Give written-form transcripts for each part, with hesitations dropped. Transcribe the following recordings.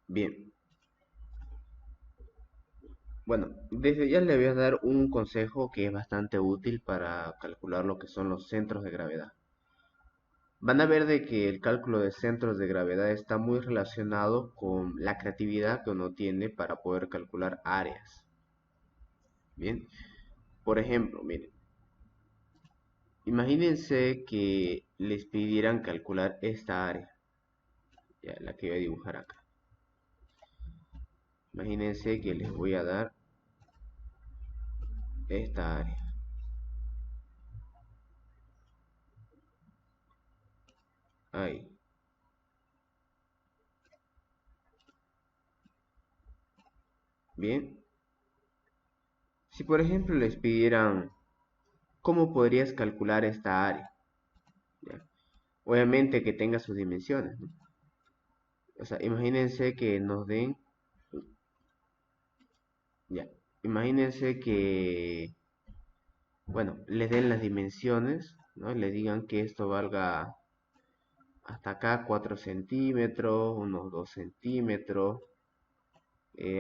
Bien, bueno, desde ya le voy a dar un consejo que es bastante útil para calcular lo que son los centros de gravedad. Van a ver de que el cálculo de centros de gravedad está muy relacionado con la creatividad que uno tiene para poder calcular áreas. Bien, por ejemplo, miren, imagínense que les pidieran calcular esta área, ya, la que voy a dibujar acá. Imagínense que les voy a dar esta área. Ahí. Bien. Si por ejemplo les pidieran cómo podrías calcular esta área, ¿ya? Obviamente que tenga sus dimensiones, ¿no? O sea, imagínense que nos den, ya, imagínense que, bueno, les den las dimensiones, ¿no? Les digan que esto valga hasta acá 4 centímetros, unos 2 centímetros,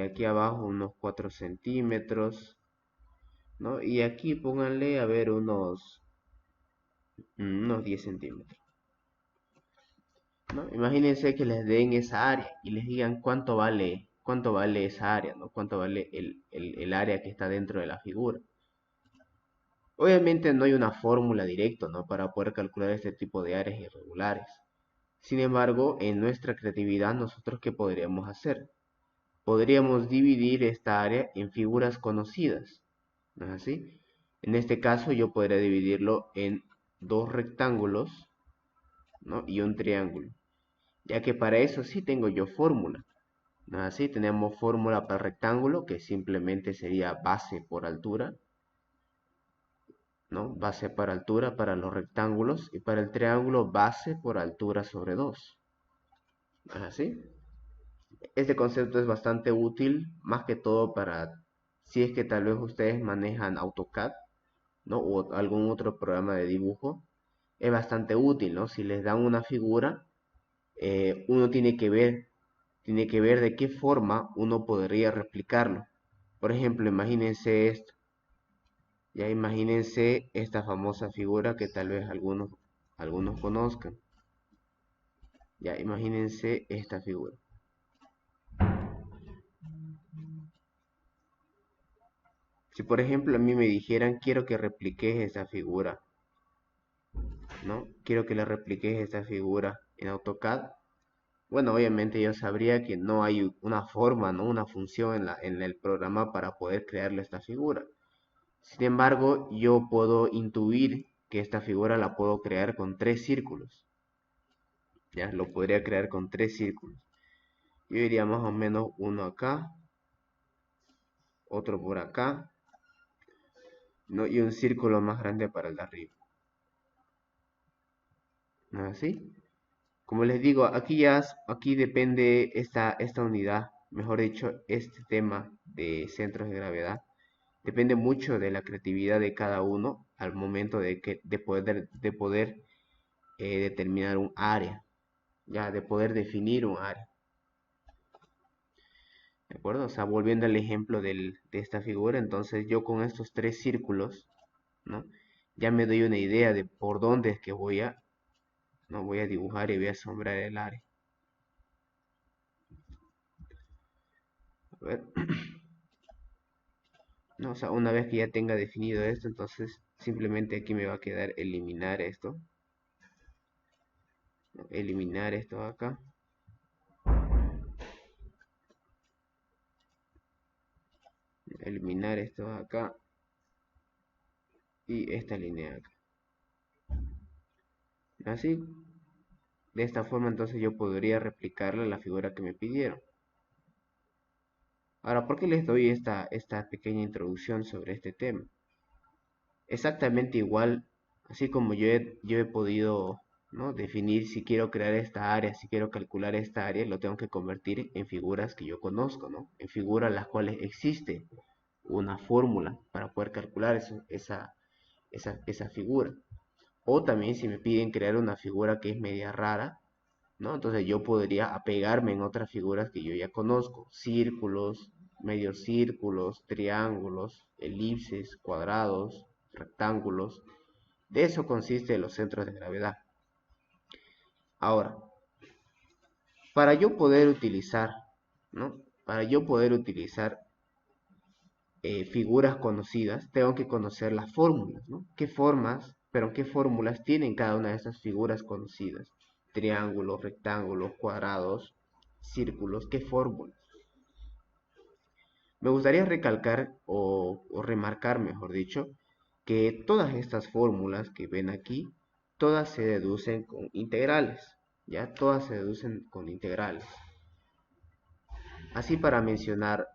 aquí abajo unos 4 centímetros, ¿no? Y aquí pónganle, a ver, unos 10 centímetros, ¿no? Imagínense que les den esa área y les digan cuánto vale esa área, ¿no? Cuánto vale el área que está dentro de la figura. Obviamente no hay una fórmula directa, ¿no? Para poder calcular este tipo de áreas irregulares. Sin embargo, en nuestra creatividad, ¿nosotros qué podríamos hacer? Podríamos dividir esta área en figuras conocidas, ¿no es así? En este caso yo podría dividirlo en dos rectángulos, ¿no? Y un triángulo, ya que para eso sí tengo yo fórmula, ¿no es así? Tenemos fórmula para el rectángulo, que simplemente sería base por altura, ¿no? Base para altura para los rectángulos, y para el triángulo base por altura sobre 2, ¿no es así? Este concepto es bastante útil, más que todo para si es que tal vez ustedes manejan AutoCAD, ¿no? O algún otro programa de dibujo. Es bastante útil, ¿no? Si les dan una figura, uno tiene que ver de qué forma uno podría replicarlo. Por ejemplo, imagínense esto. Ya imagínense esta famosa figura que tal vez algunos conozcan. Ya imagínense esta figura. Si por ejemplo a mí me dijeran quiero que repliques esta figura, ¿no? Quiero que le repliques esta figura en AutoCAD. Bueno, obviamente yo sabría que no hay una forma, ¿no? Una función en el programa para poder crearle esta figura. Sin embargo, yo puedo intuir que esta figura la puedo crear con tres círculos. Ya, lo podría crear con tres círculos. Yo diría más o menos uno acá, otro por acá, ¿no? Y un círculo más grande para el de arriba. ¿No es así? Como les digo, aquí depende esta unidad, mejor dicho, este tema de centros de gravedad. Depende mucho de la creatividad de cada uno al momento de poder determinar un área, ya, de poder definir un área. ¿De acuerdo? O sea, volviendo al ejemplo de esta figura, entonces yo con estos tres círculos, ¿no? Ya me doy una idea de por dónde es que no voy a dibujar y voy a sombrar el área. A ver. No, o sea, una vez que ya tenga definido esto, entonces simplemente aquí me va a quedar eliminar esto, ¿no? Eliminar esto acá, eliminar esto acá y esta línea acá. Así, de esta forma entonces yo podría replicarle la figura que me pidieron. Ahora, ¿por qué les doy esta pequeña introducción sobre este tema? Exactamente igual, así como yo he podido, ¿no? Definir si quiero crear esta área, si quiero calcular esta área, lo tengo que convertir en figuras que yo conozco, ¿no? En figuras las cuales existe una fórmula para poder calcular esa figura. O también si me piden crear una figura que es media rara, ¿no? Entonces yo podría apegarme en otras figuras que yo ya conozco, círculos, medios círculos, triángulos, elipses, cuadrados, rectángulos. De eso consiste los centros de gravedad. Ahora, para yo poder utilizar, ¿no? Para yo poder utilizar figuras conocidas, tengo que conocer las fórmulas, ¿no? ¿Qué formas, pero qué fórmulas tienen cada una de estas figuras conocidas? Triángulos, rectángulos, cuadrados, círculos, ¿qué fórmulas? Me gustaría recalcar o remarcar, mejor dicho, que todas estas fórmulas que ven aquí, todas se deducen con integrales, ¿ya? Todas se deducen con integrales. Así para mencionar,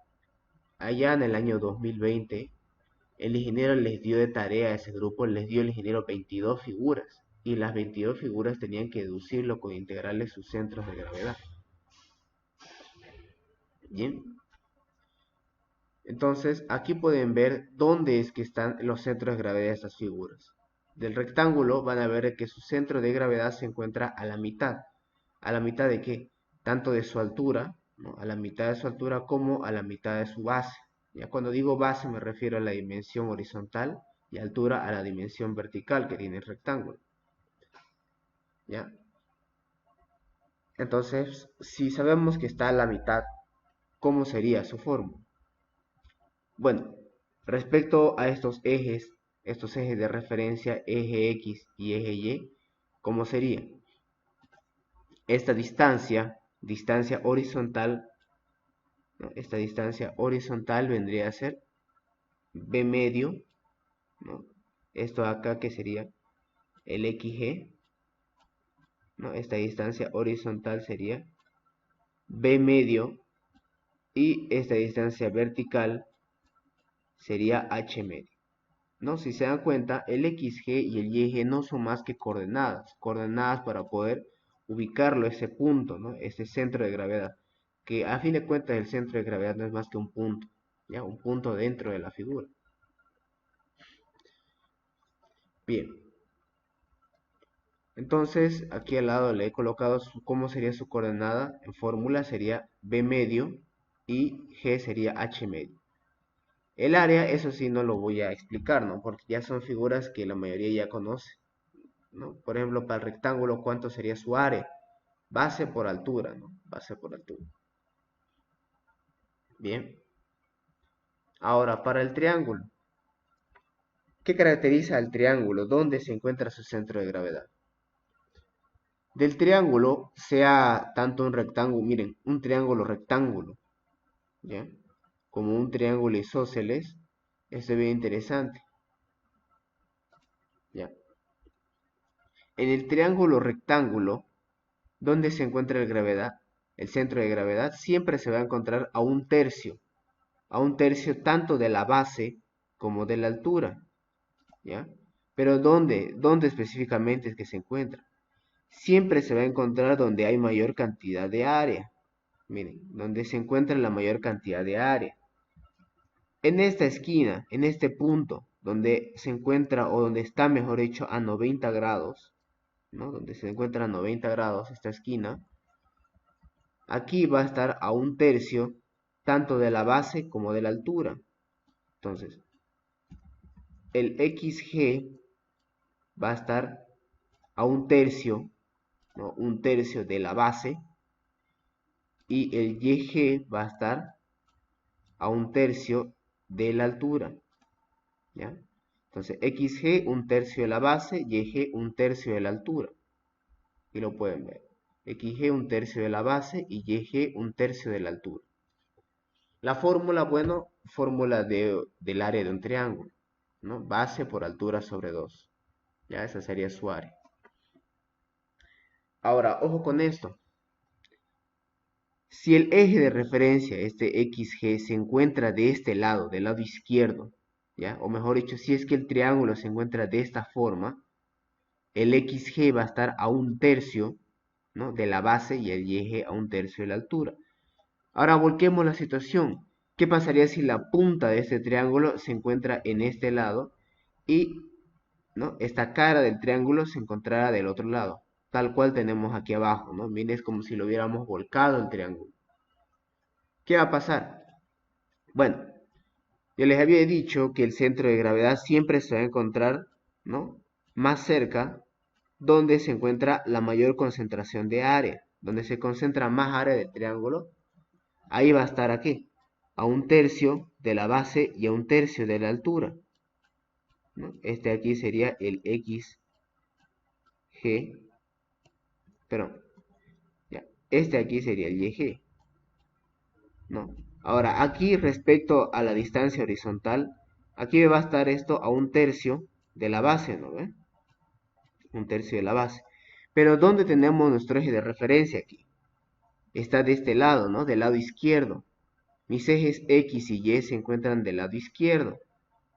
allá en el año 2020, el ingeniero les dio de tarea a ese grupo, les dio el ingeniero 22 figuras, y las 22 figuras tenían que deducirlo con integrales sus centros de gravedad. Bien, entonces aquí pueden ver dónde es que están los centros de gravedad de estas figuras. Del rectángulo van a ver que su centro de gravedad se encuentra a la mitad. ¿A la mitad de qué? Tanto de su altura, ¿no? A la mitad de su altura como a la mitad de su base. Ya cuando digo base me refiero a la dimensión horizontal y altura a la dimensión vertical que tiene el rectángulo. ¿Ya? Entonces, si sabemos que está a la mitad, ¿cómo sería su forma? Bueno, respecto a estos ejes de referencia, eje X y eje Y, ¿cómo sería? Esta distancia horizontal, ¿no? Esta distancia horizontal vendría a ser B medio, ¿no? Esto acá que sería el XG, ¿no? Esta distancia horizontal sería B medio y esta distancia vertical sería H medio. ¿No? Si se dan cuenta, el XG y el YG no son más que coordenadas para poder ubicarlo, ese punto, ¿no? Ese centro de gravedad, que a fin de cuentas el centro de gravedad no es más que un punto, ¿ya? Un punto dentro de la figura. Bien, entonces aquí al lado le he colocado cómo sería su coordenada, en fórmula sería B medio y G sería H medio. El área, eso sí no lo voy a explicar, ¿no? Porque ya son figuras que la mayoría ya conoce, ¿no? Por ejemplo, para el rectángulo, ¿cuánto sería su área? Base por altura, ¿no? Base por altura. Bien. Ahora, para el triángulo. ¿Qué caracteriza al triángulo? ¿Dónde se encuentra su centro de gravedad? Del triángulo, sea tanto un rectángulo, miren, un triángulo rectángulo, ¿ya? Como un triángulo isósceles, esto es bien interesante, ¿ya? En el triángulo rectángulo, ¿dónde se encuentra la gravedad? El centro de gravedad siempre se va a encontrar a un tercio tanto de la base como de la altura, ¿ya? Pero ¿dónde específicamente es que se encuentra? Siempre se va a encontrar donde hay mayor cantidad de área. Miren, donde se encuentra la mayor cantidad de área. En esta esquina, en este punto, donde se encuentra o donde está, mejor dicho, a 90 grados, ¿no? Donde se encuentra a 90 grados esta esquina, aquí va a estar a un tercio tanto de la base como de la altura. Entonces, el XG va a estar a un tercio, ¿no? Un tercio de la base, y el YG va a estar a un tercio de la altura, ¿ya? Entonces, XG un tercio de la base, YG un tercio de la altura, y lo pueden ver. XG un tercio de la base y YG un tercio de la altura. La fórmula, bueno, fórmula del área de un triángulo, ¿no? Base por altura sobre 2. Ya, esa sería su área. Ahora, ojo con esto. Si el eje de referencia, este XG, se encuentra de este lado, del lado izquierdo, ¿ya? O mejor dicho, si es que el triángulo se encuentra de esta forma, el XG va a estar a un tercio, ¿no? De la base y el YG a un tercio de la altura. Ahora volquemos la situación. ¿Qué pasaría si la punta de este triángulo se encuentra en este lado y, ¿no? Esta cara del triángulo se encontrara del otro lado? tal cual tenemos aquí abajo, ¿no? Miren, es como si lo hubiéramos volcado el triángulo. ¿Qué va a pasar? Bueno, yo les había dicho que el centro de gravedad siempre se va a encontrar, ¿no? Más cerca donde se encuentra la mayor concentración de área, donde se concentra más área del triángulo. Ahí va a estar aquí, a un tercio de la base y a un tercio de la altura, ¿no? Este aquí sería el XG, perdón, ya. Este aquí sería el YG, ¿no? Ahora, aquí respecto a la distancia horizontal, aquí va a estar esto a un tercio de la base, ¿no ve? Un tercio de la base. Pero ¿dónde tenemos nuestro eje de referencia aquí? Está de este lado, ¿no? Del lado izquierdo. Mis ejes X y Y se encuentran del lado izquierdo.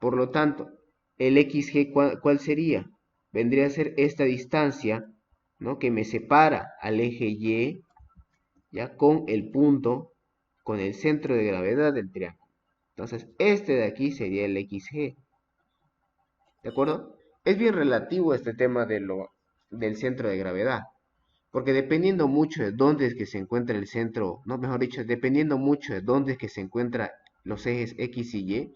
Por lo tanto, el XG, ¿cuál sería? Vendría a ser esta distancia, ¿no? Que me separa al eje Y, ya con el punto, con el centro de gravedad del triángulo. Entonces, este de aquí sería el XG. ¿De acuerdo? Es bien relativo este tema del centro de gravedad. Porque dependiendo mucho de dónde es que se encuentra el centro, no, mejor dicho, dependiendo mucho de dónde es que se encuentran los ejes X y Y,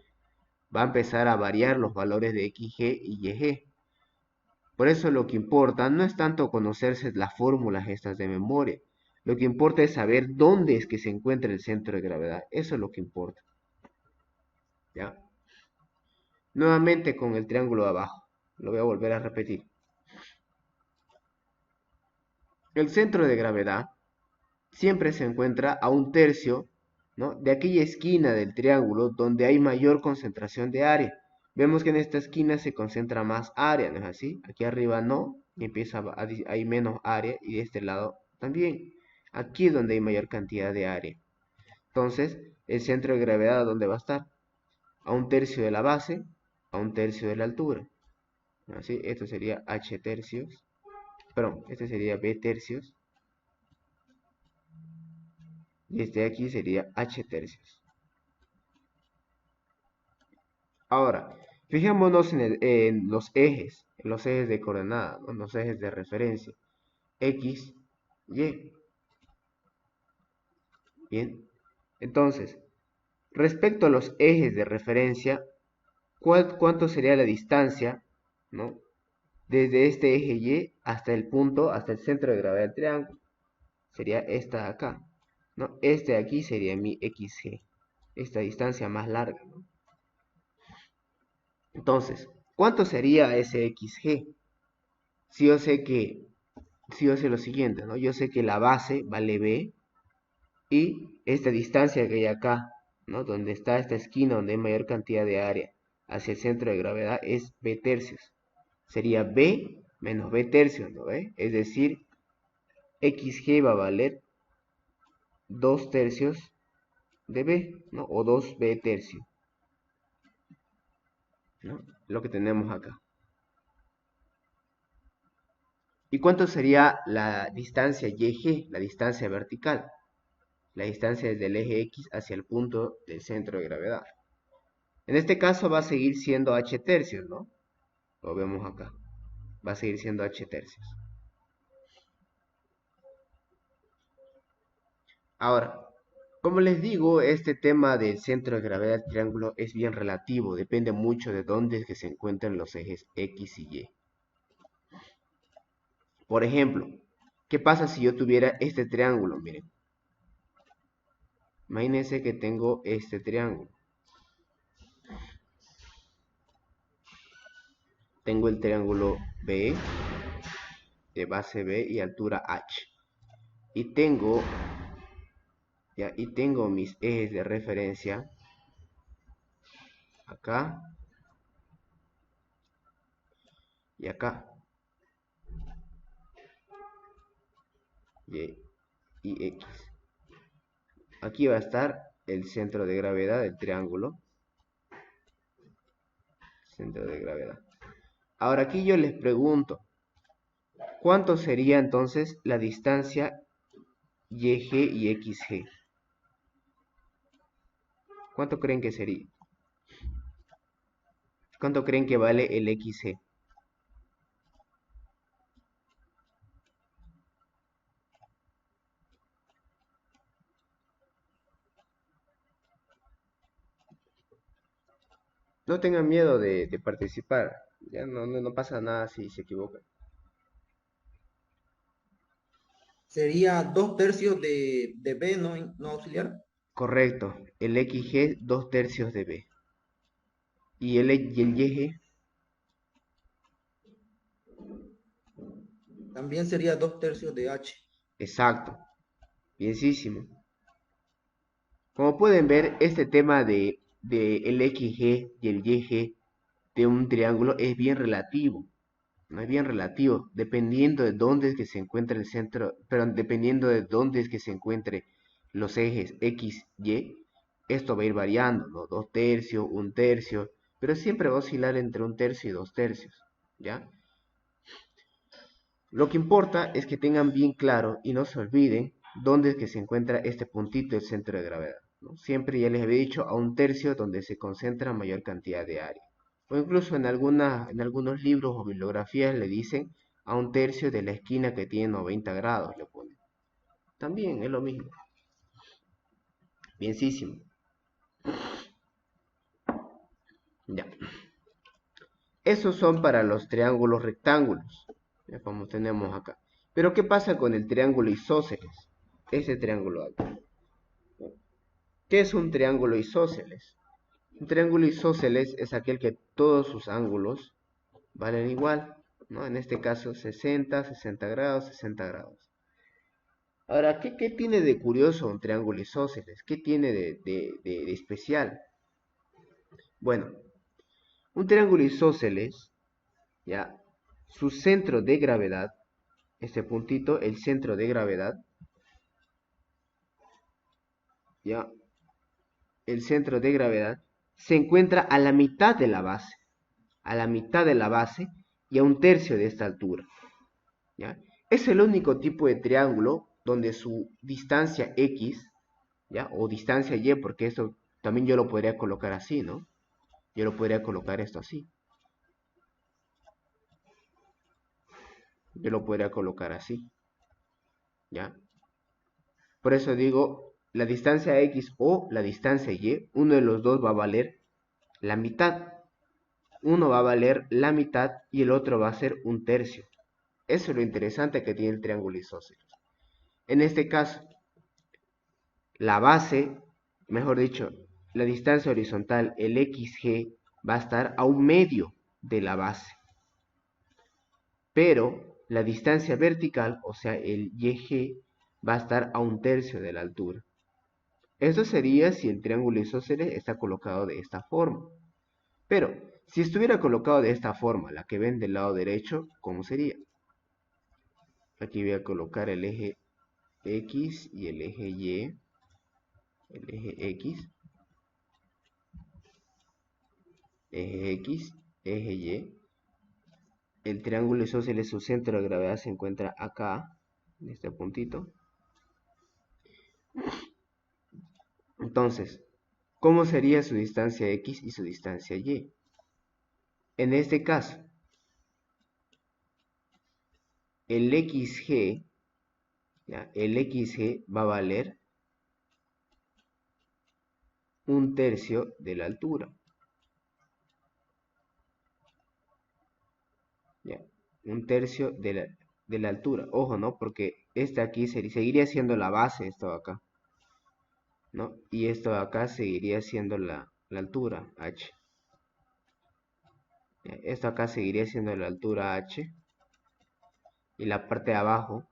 va a empezar a variar los valores de XG y YG. Por eso lo que importa no es tanto conocerse las fórmulas estas de memoria. Lo que importa es saber dónde es que se encuentra el centro de gravedad. Eso es lo que importa. ¿Ya? Nuevamente con el triángulo de abajo. Lo voy a volver a repetir. El centro de gravedad siempre se encuentra a un tercio, ¿no? De aquella esquina del triángulo donde hay mayor concentración de área. Vemos que en esta esquina se concentra más área, ¿no es así? Aquí arriba no, y empieza hay menos área, y de este lado también. Aquí es donde hay mayor cantidad de área. Entonces, el centro de gravedad, ¿dónde va a estar? A un tercio de la base, a un tercio de la altura. ¿Así? Esto sería H tercios. Perdón, este sería B tercios. Y este de aquí sería H tercios. Ahora, fijémonos en los ejes de coordenada, ¿no? Los ejes de referencia. X, Y. Bien. Entonces, respecto a los ejes de referencia, ¿cuánto sería la distancia, ¿no? Desde este eje Y hasta el punto, hasta el centro de gravedad del triángulo? Sería esta de acá, ¿no? Este de aquí sería mi XG. Esta distancia más larga, ¿no? Entonces, ¿cuánto sería ese XG? Si yo sé que, si yo sé lo siguiente, ¿no? Yo sé que la base vale B y esta distancia que hay acá, ¿no? Donde está esta esquina donde hay mayor cantidad de área hacia el centro de gravedad es B tercios. Sería B menos B tercios, ¿no ve? Es decir, XG va a valer 2 tercios de B, ¿no? O 2B tercios, ¿no? Lo que tenemos acá. ¿Y cuánto sería la distancia YG, la distancia vertical? La distancia desde el eje X hacia el punto del centro de gravedad. En este caso va a seguir siendo H tercios, ¿no? Lo vemos acá. Va a seguir siendo H tercios. Ahora, como les digo, este tema del centro de gravedad del triángulo es bien relativo. Depende mucho de dónde es que se encuentran los ejes X y Y. Por ejemplo, ¿qué pasa si yo tuviera este triángulo? Miren. Imagínense que tengo este triángulo. Tengo el triángulo B, de base B y altura H. Y tengo mis ejes de referencia acá y acá. Y X. Aquí va a estar el centro de gravedad del triángulo. Centro de gravedad. Ahora aquí yo les pregunto, ¿cuánto sería entonces la distancia YG y XG? ¿Cuánto creen que sería? ¿Cuánto creen que vale el XG? No tengan miedo de participar. Ya no pasa nada si se equivocan. Sería 2 tercios de B, ¿no? No auxiliar. Correcto. El XG 2 tercios de B. Y el YG, También sería 2 tercios de H. exacto. Bienísimo. Como pueden ver, este tema de el XG y el YG de un triángulo es bien relativo. No es bien relativo, dependiendo de dónde es que se encuentre el centro, pero dependiendo de dónde es que se encuentre los ejes X, Y, esto va a ir variando, ¿no? 2 tercios, 1 tercio, pero siempre va a oscilar entre 1 tercio y 2 tercios, ¿ya? Lo que importa es que tengan bien claro y no se olviden dónde es que se encuentra este puntito del centro de gravedad, ¿no? Siempre ya les había dicho a 1 tercio donde se concentra mayor cantidad de área. O incluso en algunos libros o bibliografías le dicen a 1 tercio de la esquina que tiene 90 grados, le ponen. También es lo mismo. Bienísimo. Ya. Esos son para los triángulos rectángulos, ya como tenemos acá. Pero ¿qué pasa con el triángulo isósceles? Ese triángulo acá. ¿Qué es un triángulo isósceles? Un triángulo isósceles es aquel que todos sus ángulos valen igual, ¿no? En este caso 60, 60 grados, 60 grados. Ahora, ¿qué tiene de curioso un triángulo isósceles? ¿Qué tiene de especial? Bueno, un triángulo isósceles, ya, su centro de gravedad, este puntito, el centro de gravedad, ya, el centro de gravedad, se encuentra a la mitad de la base, a la mitad de la base y a 1 tercio de esta altura, ¿ya? Es el único tipo de triángulo donde su distancia X, ¿ya? O distancia Y, porque esto también yo lo podría colocar así, ¿no? Yo lo podría colocar esto así. Yo lo podría colocar así, ¿ya? Por eso digo, la distancia X o la distancia Y, uno de los dos va a valer la mitad. Uno va a valer la mitad y el otro va a ser 1 tercio. Eso es lo interesante que tiene el triángulo isósceles. En este caso, la base, mejor dicho, la distancia horizontal, el XG, va a estar a 1 medio de la base. Pero la distancia vertical, o sea, el YG, va a estar a 1 tercio de la altura. Esto sería si el triángulo isósceles está colocado de esta forma. Pero, si estuviera colocado de esta forma, la que ven del lado derecho, ¿cómo sería? Aquí voy a colocar el eje X y el eje Y. El eje X, eje X, eje Y. El triángulo isósceles, su centro de gravedad se encuentra acá, en este puntito. Entonces, ¿cómo sería su distancia X y su distancia Y? En este caso, el XG, ¿ya? El XG va a valer 1 tercio de la altura. ¿Ya? 1 tercio de la altura. Ojo, ¿no? Porque esta aquí seguiría siendo la base, esto de acá, ¿no? Y esto de acá seguiría siendo la altura, h. ¿Ya? Esto acá seguiría siendo la altura h. Y la parte de abajo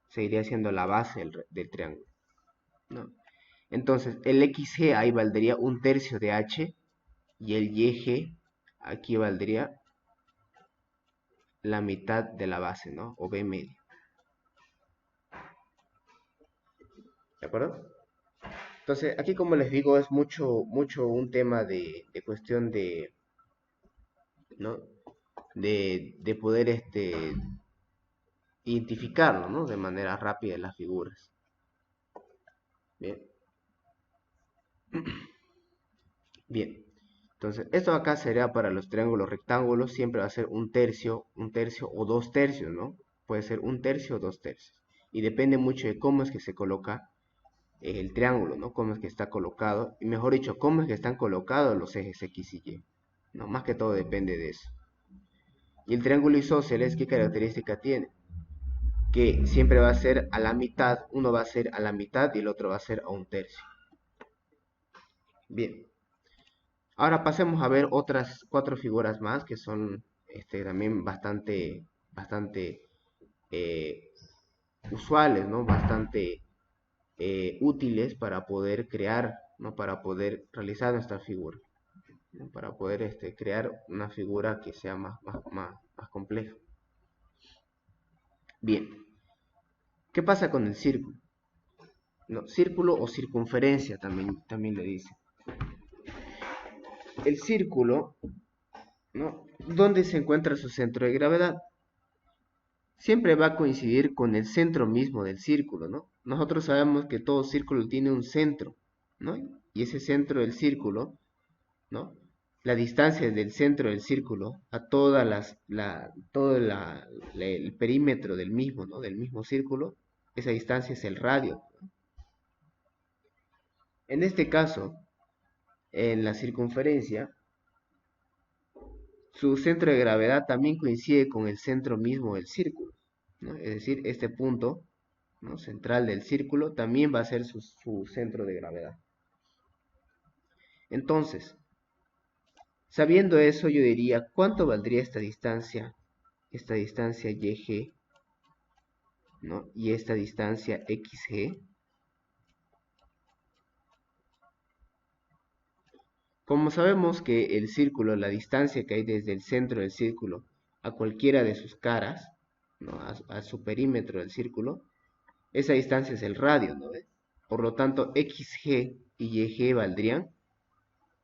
seguiría siendo la base del triángulo, ¿no? Entonces, el XG ahí valdría 1 tercio de h. Y el YG aquí valdría la mitad de la base, ¿no? O B medio. ¿De acuerdo? Entonces, aquí como les digo, es mucho un tema de cuestión de, ¿no? De poder identificarlo, ¿no? De manera rápida en las figuras. Bien, bien. Entonces, esto acá sería para los triángulos rectángulos, siempre va a ser 1 tercio o 2 tercios, ¿no? Puede ser 1 tercio o 2 tercios. Y depende mucho de cómo es que se coloca el triángulo, ¿no? Cómo es que está colocado, y mejor dicho, cómo es que están colocados los ejes X y Y, ¿no? Más que todo depende de eso. Y el triángulo isósceles, ¿qué característica tiene? Que siempre va a ser a la mitad, uno va a ser a la mitad y el otro va a ser a un tercio. Bien, ahora pasemos a ver otras 4 figuras más que son también bastante eh, usuales, ¿no? Bastante útiles para poder crear, ¿no? Para poder realizar nuestra figura, ¿no? Para poder crear una figura que sea más compleja. Bien, ¿qué pasa con el círculo? No, círculo o circunferencia también le dice. El círculo, ¿no? ¿Dónde se encuentra su centro de gravedad? Siempre va a coincidir con el centro mismo del círculo, ¿no? Nosotros sabemos que todo círculo tiene un centro, ¿no? Y ese centro del círculo, ¿no? La distancia del centro del círculo a el perímetro del mismo, ¿no? Del mismo círculo, esa distancia es el radio. En este caso, en la circunferencia, su centro de gravedad también coincide con el centro mismo del círculo, ¿no? Es decir, este punto, ¿no? Central del círculo también va a ser su centro de gravedad. Entonces, sabiendo eso, yo diría, ¿cuánto valdría esta distancia? Esta distancia YG, ¿no? Y esta distancia XG. Como sabemos que el círculo, la distancia que hay desde el centro del círculo a cualquiera de sus caras, ¿no? A su perímetro del círculo, esa distancia es el radio, ¿no? Por lo tanto, XG y YG valdrían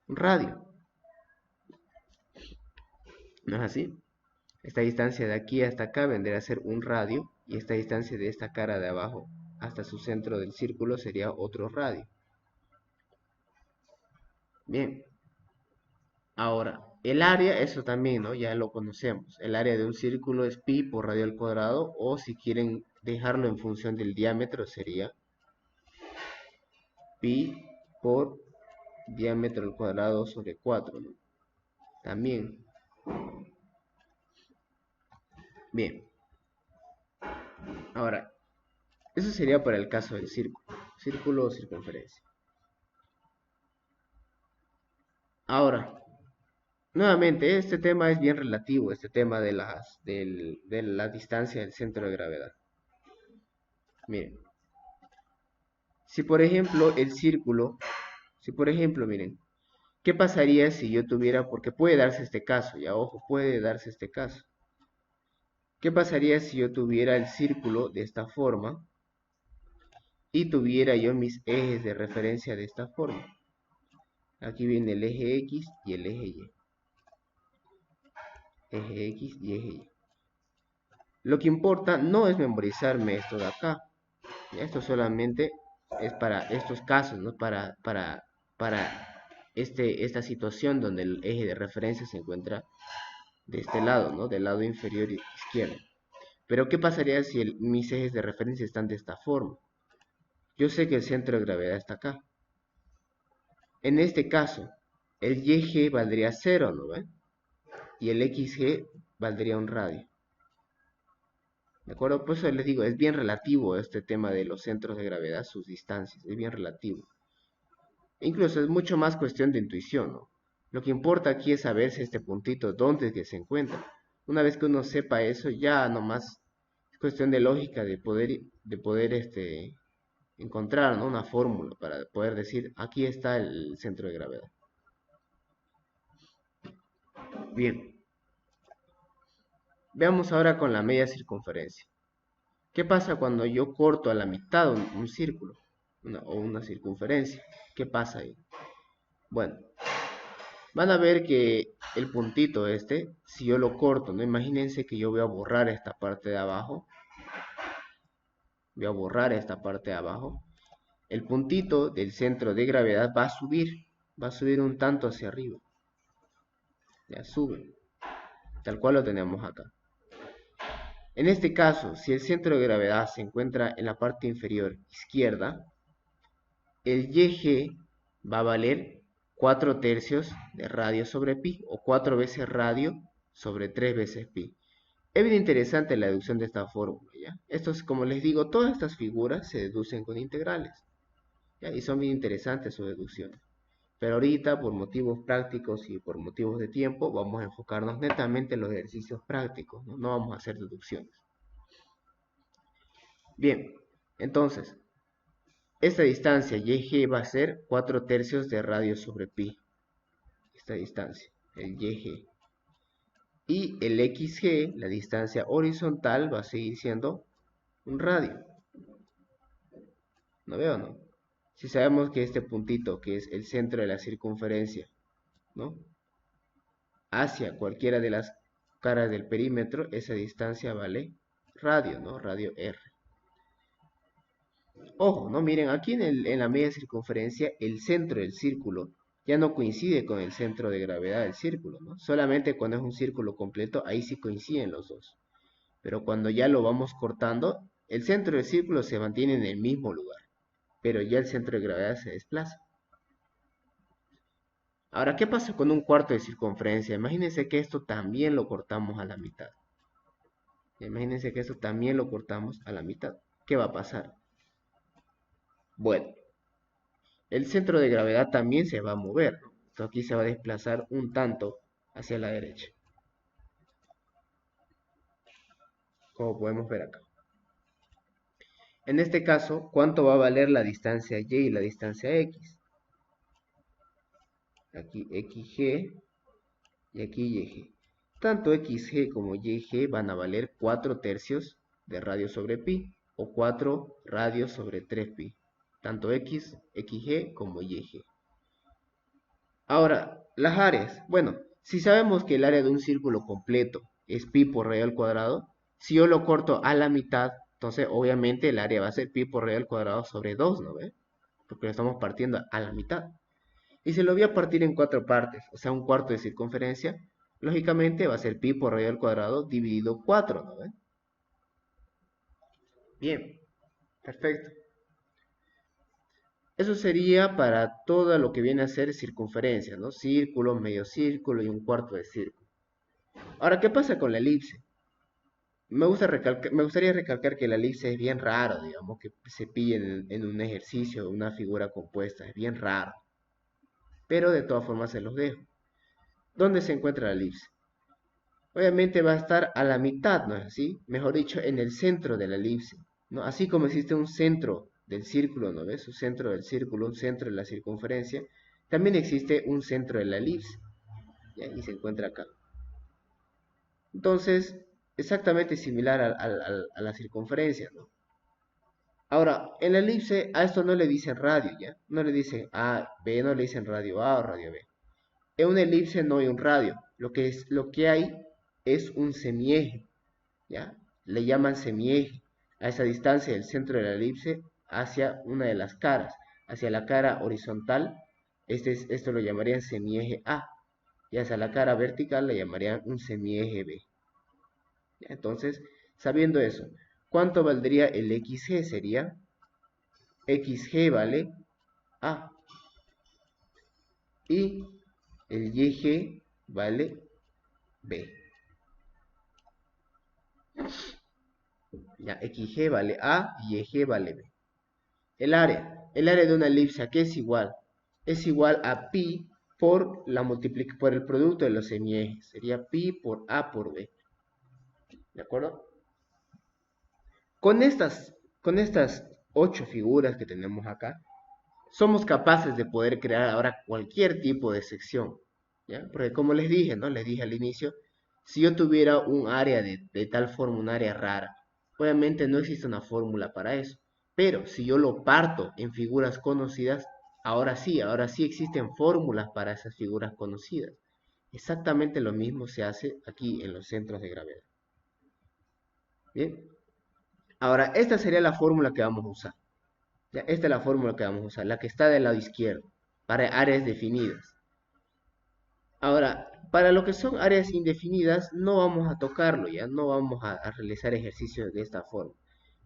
un radio. ¿No es así? Esta distancia de aquí hasta acá vendría a ser un radio y esta distancia de esta cara de abajo hasta su centro del círculo sería otro radio. Bien, ahora, el área, eso también, ¿no? Ya lo conocemos. El área de un círculo es pi por radio al cuadrado, o si quieren dejarlo en función del diámetro sería pi por diámetro al cuadrado sobre 4, ¿no? También. Bien, ahora, eso sería para el caso del círculo o circunferencia. Ahora, nuevamente, este tema es bien relativo, este tema de la distancia del centro de gravedad. Miren, si por ejemplo el círculo, miren, ¿qué pasaría si yo tuviera, porque puede darse este caso, ya ojo, puede darse este caso. ¿Qué pasaría si yo tuviera el círculo de esta forma y tuviera yo mis ejes de referencia de esta forma? Aquí viene el eje X y el eje Y. Eje X y eje Y. Lo que importa no es memorizarme esto de acá. Esto solamente es para estos casos, ¿no? Para esta situación donde el eje de referencia se encuentra de este lado, ¿no? Del lado inferior izquierdo. Pero ¿qué pasaría si mis ejes de referencia están de esta forma? Yo sé que el centro de gravedad está acá. En este caso, el YG valdría 0, ¿no ven? Y el XG valdría un radio. ¿De acuerdo? Por eso les digo, es bien relativo este tema de los centros de gravedad, sus distancias, es bien relativo. Incluso es mucho más cuestión de intuición, ¿no? Lo que importa aquí es saber si este puntito, dónde es que se encuentra. Una vez que uno sepa eso, ya nomás es cuestión de lógica, de poder encontrar, ¿no? Una fórmula para poder decir, aquí está el centro de gravedad. Bien, veamos ahora con la media circunferencia. ¿Qué pasa cuando yo corto a la mitad un círculo o una circunferencia? ¿Qué pasa ahí? Bueno, van a ver que el puntito si yo lo corto, ¿no? Imagínense que yo voy a borrar esta parte de abajo. Voy a borrar esta parte de abajo. El puntito del centro de gravedad va a subir un tanto hacia arriba. Ya sube, tal cual lo tenemos acá. En este caso, si el centro de gravedad se encuentra en la parte inferior izquierda, el YG va a valer 4 tercios de radio sobre pi, o 4 veces radio sobre 3 veces pi. Es bien interesante la deducción de esta fórmula, ¿ya? Esto es, como les digo, todas estas figuras se deducen con integrales, ¿ya? Y son bien interesantes sus deducciones. Pero ahorita, por motivos prácticos y por motivos de tiempo, vamos a enfocarnos netamente en los ejercicios prácticos, ¿no? No vamos a hacer deducciones. Bien, entonces, esta distancia YG va a ser 4 tercios de radio sobre pi. Esta distancia, el YG. Y el XG, la distancia horizontal, va a seguir siendo un radio. ¿No veo, no? Si sabemos que este puntito, que es el centro de la circunferencia, ¿no? Hacia cualquiera de las caras del perímetro, esa distancia vale radio, ¿no? Radio R. Ojo, ¿no? Miren, aquí en la media circunferencia, el centro del círculo ya no coincide con el centro de gravedad del círculo, ¿no? Solamente cuando es un círculo completo, ahí sí coinciden los dos. Pero cuando ya lo vamos cortando, el centro del círculo se mantiene en el mismo lugar, pero ya el centro de gravedad se desplaza. Ahora, ¿qué pasa con un cuarto de circunferencia? Imagínense que esto también lo cortamos a la mitad. Imagínense que esto también lo cortamos a la mitad. ¿Qué va a pasar? Bueno, el centro de gravedad también se va a mover, ¿no? Entonces aquí se va a desplazar un tanto hacia la derecha, como podemos ver acá. En este caso, ¿cuánto va a valer la distancia y y la distancia x? Aquí xg y aquí YG. Tanto XG como YG van a valer 4 tercios de radio sobre pi, o 4 radios sobre 3 pi. Tanto X, XG como YG. Ahora, las áreas. Bueno, si sabemos que el área de un círculo completo es pi por radio al cuadrado, si yo lo corto a la mitad, entonces obviamente el área va a ser pi por radio al cuadrado sobre 2, ¿no ve? Porque lo estamos partiendo a la mitad. Y se lo voy a partir en 4 partes, o sea, un cuarto de circunferencia. Lógicamente va a ser pi por radio al cuadrado dividido 4, ¿no ven? Bien, perfecto. Eso sería para todo lo que viene a ser circunferencia, ¿no? Círculo, medio círculo y un cuarto de círculo. Ahora, ¿qué pasa con la elipse? Me gustaría recalcar que la elipse es bien raro, digamos, que se pille en un ejercicio, una figura compuesta, es bien raro. Pero de todas formas se los dejo. ¿Dónde se encuentra la elipse? Obviamente va a estar a la mitad, ¿no es así? Mejor dicho, en el centro de la elipse, ¿no? Así como existe un centro del círculo, ¿no ves? Un centro del círculo, un centro de la circunferencia, también existe un centro de la elipse, ¿ya? Y se encuentra acá. Entonces, exactamente similar a la circunferencia, ¿no? Ahora, en la elipse a esto no le dicen radio, ¿ya? No le dicen A, B, no le dicen radio A o radio B. En una elipse no hay un radio, lo que hay es un semieje, ¿ya? Le llaman semieje a esa distancia del centro de la elipse hacia una de las caras, hacia la cara horizontal, esto lo llamarían semieje A, y hacia la cara vertical le llamarían un semieje B. ¿Ya? Entonces, sabiendo eso, ¿cuánto valdría el XG? Sería XG vale A, y el YG vale B. Ya, XG vale A y YG vale B. El área de una elipse, ¿a qué es igual? Es igual a pi por el producto de los semiejes. Sería pi por A por B. ¿De acuerdo? Con estas 8 figuras que tenemos acá, somos capaces de poder crear ahora cualquier tipo de sección, ¿ya? Porque como les dije, ¿no? Les dije al inicio, si yo tuviera un área de tal forma, un área rara, obviamente no existe una fórmula para eso. Pero si yo lo parto en figuras conocidas, ahora sí existen fórmulas para esas figuras conocidas. Exactamente lo mismo se hace aquí en los centros de gravedad. Bien, ahora esta sería la fórmula que vamos a usar. Ya, esta es la fórmula que vamos a usar, la que está del lado izquierdo, para áreas definidas. Ahora, para lo que son áreas indefinidas, no vamos a tocarlo, ya no vamos a realizar ejercicios de esta forma.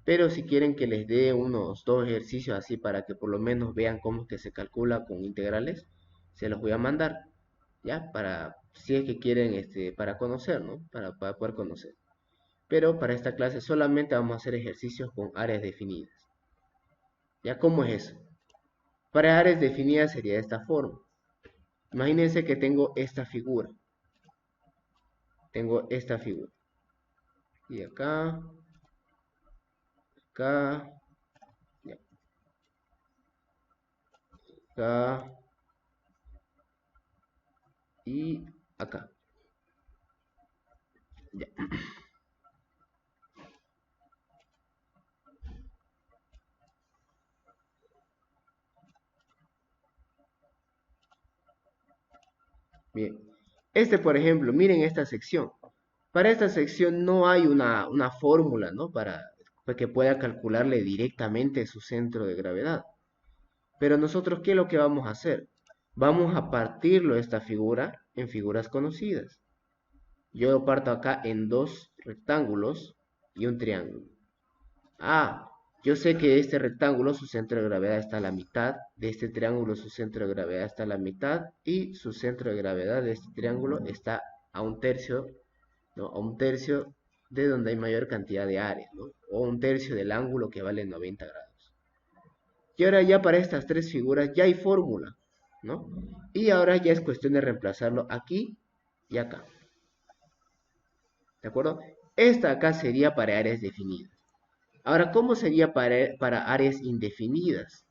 Pero si quieren que les dé unos 2 ejercicios así para que por lo menos vean cómo es que se calcula con integrales, Se los voy a mandar, ¿ya? Para, si es que quieren, para conocer, ¿no? Para poder conocer. Pero para esta clase solamente vamos a hacer ejercicios con áreas definidas. ¿Ya? ¿Cómo es eso? Para áreas definidas sería de esta forma. Imagínense que tengo esta figura. Tengo esta figura. Y acá, acá, ya, acá y acá. Ya. Bien. Por ejemplo, miren esta sección. Para esta sección no hay una fórmula, ¿no? Para que pueda calcularle directamente su centro de gravedad. Pero nosotros, ¿qué es lo que vamos a hacer? Vamos a partirlo esta figura en figuras conocidas. Yo lo parto acá en dos rectángulos y un triángulo. Ah, yo sé que este rectángulo, su centro de gravedad está a la mitad, de este triángulo su centro de gravedad está a la mitad y su centro de gravedad de este triángulo está a un tercio, ¿no? A un tercio de donde hay mayor cantidad de áreas, ¿no? O un tercio del ángulo que vale 90 grados. Y ahora ya para estas tres figuras ya hay fórmula, ¿no? Y ahora ya es cuestión de reemplazarlo aquí y acá. ¿De acuerdo? Esta acá sería para áreas definidas. Ahora, ¿cómo sería para áreas indefinidas?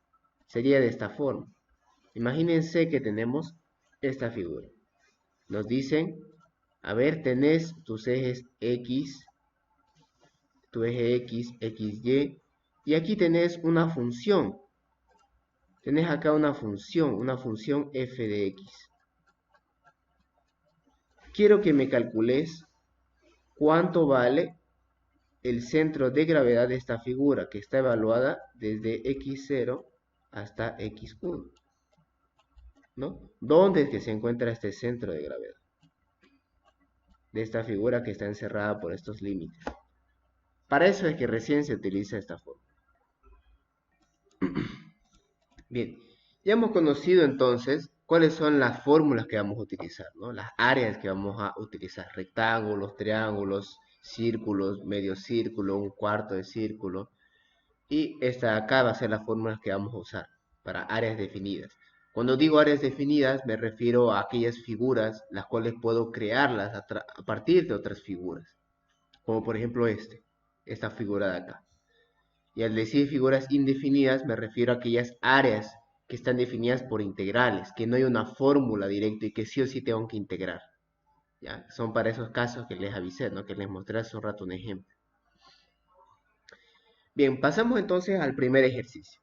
Sería de esta forma. Imagínense que tenemos esta figura. Nos dicen, a ver, tenés tus ejes X, tu eje X, XY, y aquí tenés una función. Tenés acá una función f de X. Quiero que me calcules cuánto vale el centro de gravedad de esta figura, que está evaluada desde x0 hasta x1, ¿no? ¿Dónde es que se encuentra este centro de gravedad de esta figura que está encerrada por estos límites? Para eso es que recién se utiliza esta forma. Bien, ya hemos conocido entonces cuáles son las fórmulas que vamos a utilizar, ¿no? Las áreas que vamos a utilizar: rectángulos, triángulos, círculos, medio círculo, un cuarto de círculo. Y esta de acá va a ser las fórmulas que vamos a usar para áreas definidas. Cuando digo áreas definidas me refiero a aquellas figuras las cuales puedo crearlas a partir de otras figuras. Como por ejemplo esta figura de acá. Y al decir figuras indefinidas me refiero a aquellas áreas que están definidas por integrales, que no hay una fórmula directa y que sí o sí tengo que integrar. ¿Ya? Son para esos casos que les avisé, ¿no? Que les mostré hace un rato un ejemplo. Bien, pasamos entonces al primer ejercicio.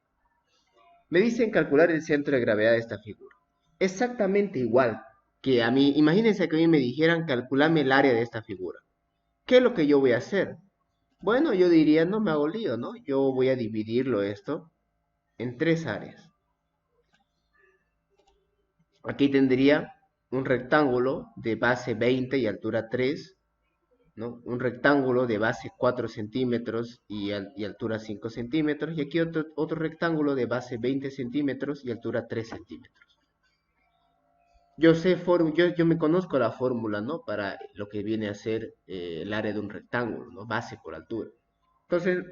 Me dicen calcular el centro de gravedad de esta figura. Exactamente igual que a mí, imagínense que a mí me dijeran calculame el área de esta figura. ¿Qué es lo que yo voy a hacer? Bueno, yo diría, no me hago lío, ¿no? Yo voy a dividirlo esto en tres áreas. Aquí tendría un rectángulo de base 20 y altura 3, ¿no? Un rectángulo de base 4 centímetros y altura 5 centímetros. Y aquí otro rectángulo de base 20 centímetros y altura 3 centímetros. Yo me conozco la fórmula, ¿no? Para lo que viene a ser el área de un rectángulo, ¿no? Base por altura. Entonces,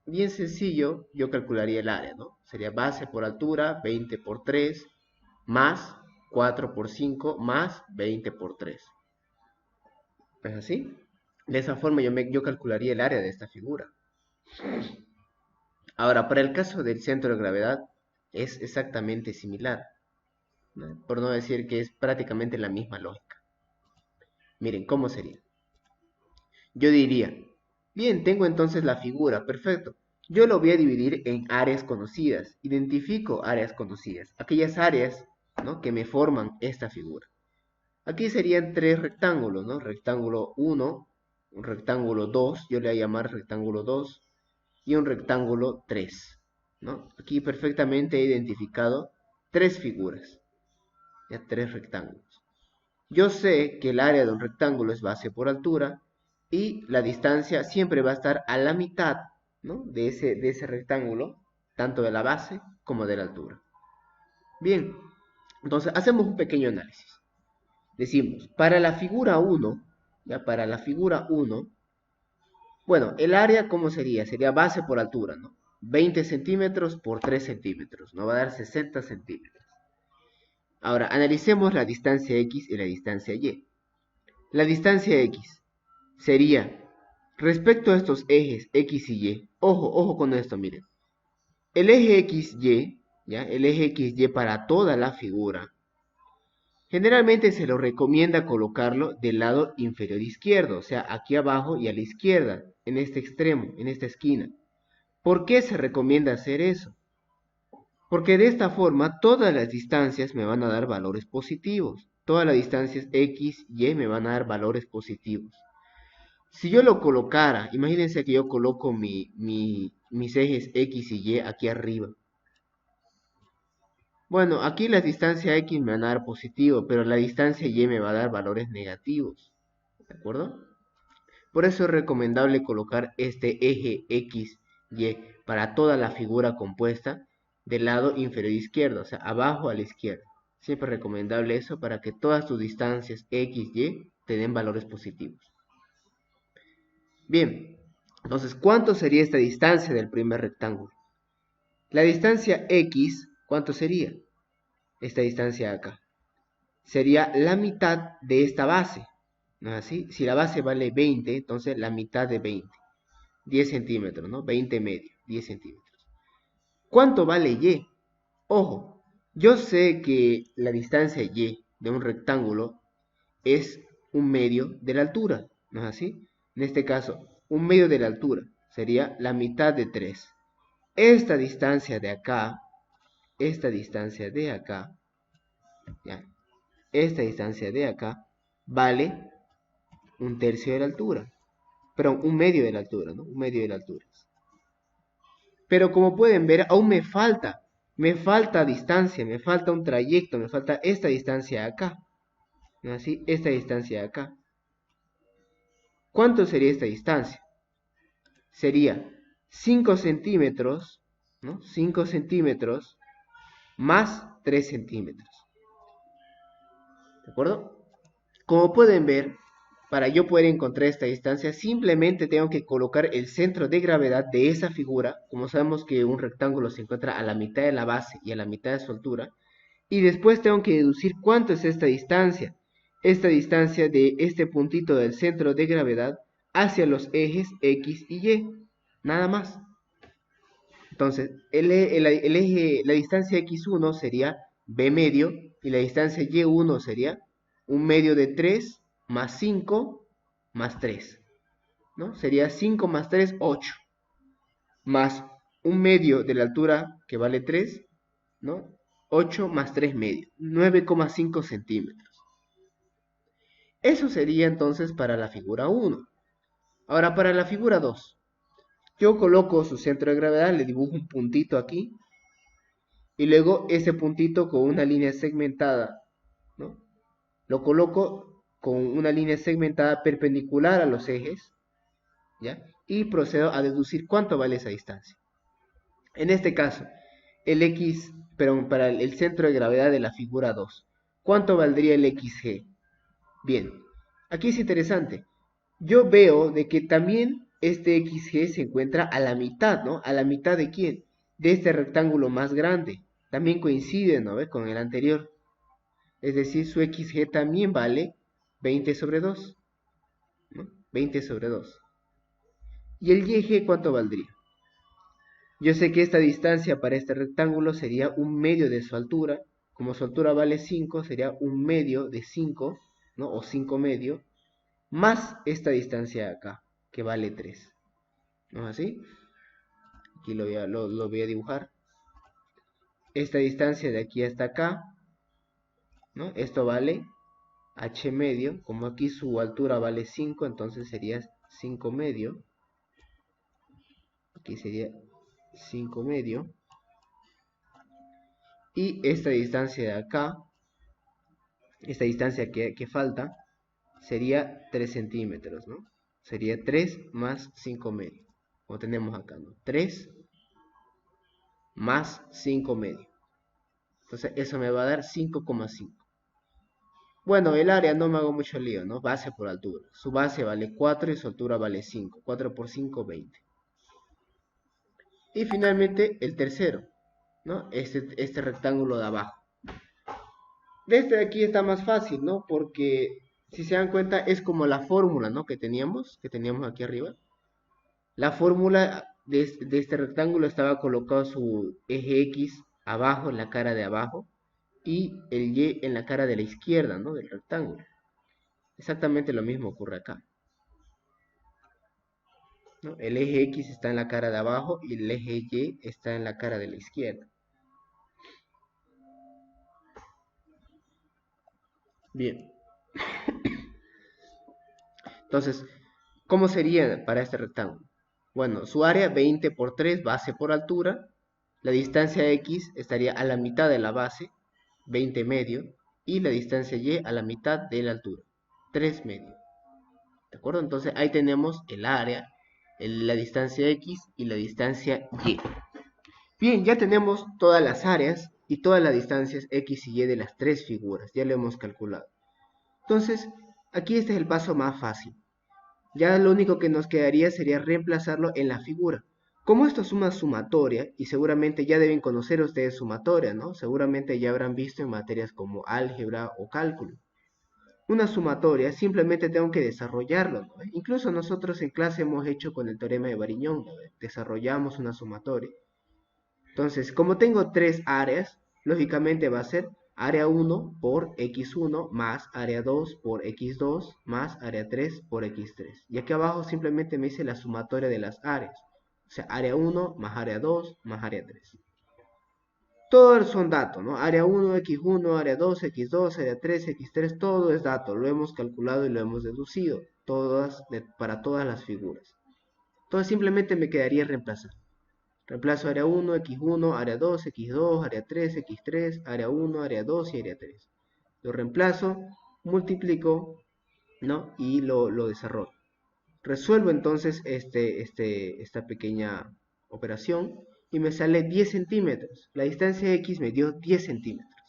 bien sencillo, yo calcularía el área, ¿no? Sería base por altura, 20 por 3, más 4 por 5, más 20 por 3. ¿Es así? De esa forma yo calcularía el área de esta figura. Ahora, para el caso del centro de gravedad, es exactamente similar, ¿no? Por no decir que es prácticamente la misma lógica. Miren, ¿cómo sería? Yo diría, bien, tengo entonces la figura, perfecto. Yo lo voy a dividir en áreas conocidas. Identifico áreas conocidas, aquellas áreas, ¿no?, que me forman esta figura. Aquí serían tres rectángulos, ¿no? Rectángulo 1, un rectángulo 2, yo le voy a llamar rectángulo 2, y un rectángulo 3, ¿no? Aquí perfectamente he identificado tres figuras, ya tres rectángulos. Yo sé que el área de un rectángulo es base por altura y la distancia siempre va a estar a la mitad, ¿no?, de ese rectángulo, tanto de la base como de la altura. Bien, Entonces, hacemos un pequeño análisis. Decimos, para la figura 1, ya para la figura 1, bueno, el área, ¿cómo sería? Sería base por altura, ¿no? 20 centímetros por 3 centímetros, nos va a dar 60 centímetros. Ahora, analicemos la distancia X y la distancia Y. La distancia X sería, respecto a estos ejes X y Y, ojo con esto, miren. El eje XY, ¿ya? El eje XY para toda la figura, generalmente se lo recomienda colocarlo del lado inferior izquierdo, o sea, aquí abajo y a la izquierda, en este extremo, en esta esquina. ¿Por qué se recomienda hacer eso? Porque de esta forma todas las distancias me van a dar valores positivos. Todas las distancias X, Y me van a dar valores positivos. Si yo lo colocara, imagínense que yo coloco mis ejes X y Y aquí arriba. Bueno, aquí la distancia X me va a dar positivo, pero la distancia Y me va a dar valores negativos. ¿De acuerdo? Por eso es recomendable colocar este eje X, Y para toda la figura compuesta del lado inferior izquierdo, o sea, abajo a la izquierda. Siempre es recomendable eso para que todas tus distancias X, Y te den valores positivos. Bien, entonces, ¿cuánto sería esta distancia del primer rectángulo? La distancia X, ¿cuánto sería? Esta distancia acá. Sería la mitad de esta base, ¿no es así? Si la base vale 20, entonces la mitad de 20. 10 centímetros, ¿no? 20 medio, 10 centímetros. ¿Cuánto vale Y? Ojo, yo sé que la distancia Y de un rectángulo es un medio de la altura, ¿no es así? En este caso, un medio de la altura sería la mitad de 3. Esta distancia de acá, ¿ya? Esta distancia de acá vale un tercio de la altura. Perdón, un medio de la altura, ¿no? Un medio de la altura. Pero como pueden ver, aún me falta distancia, me falta un trayecto, me falta esta distancia acá, ¿no? Así, esta distancia acá. ¿Cuánto sería esta distancia? Sería 5 centímetros, ¿no? 5 centímetros más 3 centímetros. ¿De acuerdo? Como pueden ver, para yo poder encontrar esta distancia, simplemente tengo que colocar el centro de gravedad de esa figura. Como sabemos que un rectángulo se encuentra a la mitad de la base y a la mitad de su altura. Y después tengo que deducir cuánto es esta distancia. Esta distancia de este puntito del centro de gravedad hacia los ejes X y Y. Nada más. Entonces, la distancia X1 sería B medio y la distancia Y1 sería un medio de 3 más 5 más 3, ¿no? Sería 5 más 3, 8, más un medio de la altura que vale 3, ¿no? 8 más 3 medio, 9,5 centímetros. Eso sería entonces para la figura 1. Ahora para la figura 2. Yo coloco su centro de gravedad, le dibujo un puntito aquí, y luego ese puntito con una línea segmentada, ¿no? Lo coloco con una línea segmentada perpendicular a los ejes, ¿ya? Y procedo a deducir cuánto vale esa distancia. En este caso, el X, pero para el centro de gravedad de la figura 2, ¿cuánto valdría el XG? Bien, aquí es interesante. Yo veo de que también este XG se encuentra a la mitad, ¿no? ¿A la mitad de quién? De este rectángulo más grande. También coincide, ¿no? ¿Ve? Con el anterior. Es decir, su XG también vale 20 sobre 2, ¿no? 20 sobre 2. ¿Y el YG cuánto valdría? Yo sé que esta distancia para este rectángulo sería un medio de su altura. Como su altura vale 5, sería un medio de 5, ¿no? O 5 medio, más esta distancia de acá, que vale 3. ¿No es así? Aquí lo voy a dibujar. Esta distancia de aquí hasta acá, ¿no? Esto vale h medio. Como aquí su altura vale 5, entonces sería 5 medio. Aquí sería 5 medio. Y esta distancia de acá, esta distancia que falta, sería 3 centímetros, ¿no? Sería 3 más 5 medio. Como tenemos acá, ¿no? 3 más 5 medio. Entonces eso me va a dar 5,5. Bueno, el área no me hago mucho lío, ¿no? Base por altura. Su base vale 4 y su altura vale 5. 4 por 5, 20. Y finalmente el tercero, ¿no? Este rectángulo de abajo. Desde aquí está más fácil, ¿no? Porque si se dan cuenta es como la fórmula, ¿no? Que teníamos aquí arriba. La fórmula de este rectángulo estaba colocado su eje X abajo, en la cara de abajo, y el Y en la cara de la izquierda, ¿no? Del rectángulo. Exactamente lo mismo ocurre acá, ¿no? El eje X está en la cara de abajo y el eje Y está en la cara de la izquierda. Bien, entonces, ¿cómo sería para este rectángulo? Bueno, su área 20 por 3, base por altura. La distancia X estaría a la mitad de la base, 20 medio, y la distancia Y a la mitad de la altura, 3 medio. ¿De acuerdo? Entonces ahí tenemos el área, la distancia X y la distancia Y. Bien, ya tenemos todas las áreas y todas las distancias X y Y de las tres figuras, ya lo hemos calculado. Entonces, aquí este es el paso más fácil. Ya lo único que nos quedaría sería reemplazarlo en la figura. Como esto es una sumatoria, y seguramente ya deben conocer ustedes sumatoria, ¿no? Seguramente ya habrán visto en materias como álgebra o cálculo. Una sumatoria simplemente tengo que desarrollarlo, ¿no? Incluso nosotros en clase hemos hecho con el teorema de Variñón, ¿no? Desarrollamos una sumatoria. Entonces, como tengo tres áreas, lógicamente va a ser área 1 por x1 más área 2 por x2 más área 3 por x3. Y aquí abajo simplemente me dice la sumatoria de las áreas. O sea, área 1 más área 2 más área 3. Todos son datos, ¿no? Área 1, x1, área 2, x2, área 3, x3, todo es dato. Lo hemos calculado y lo hemos deducido. Para todas las figuras. Entonces simplemente me quedaría reemplazar. Reemplazo área 1, x1, área 2, x2, área 3, x3, área 1, área 2 y área 3. Lo reemplazo, multiplico, ¿no? Y lo desarrollo. Resuelvo entonces esta pequeña operación y me sale 10 centímetros. La distancia X me dio 10 centímetros.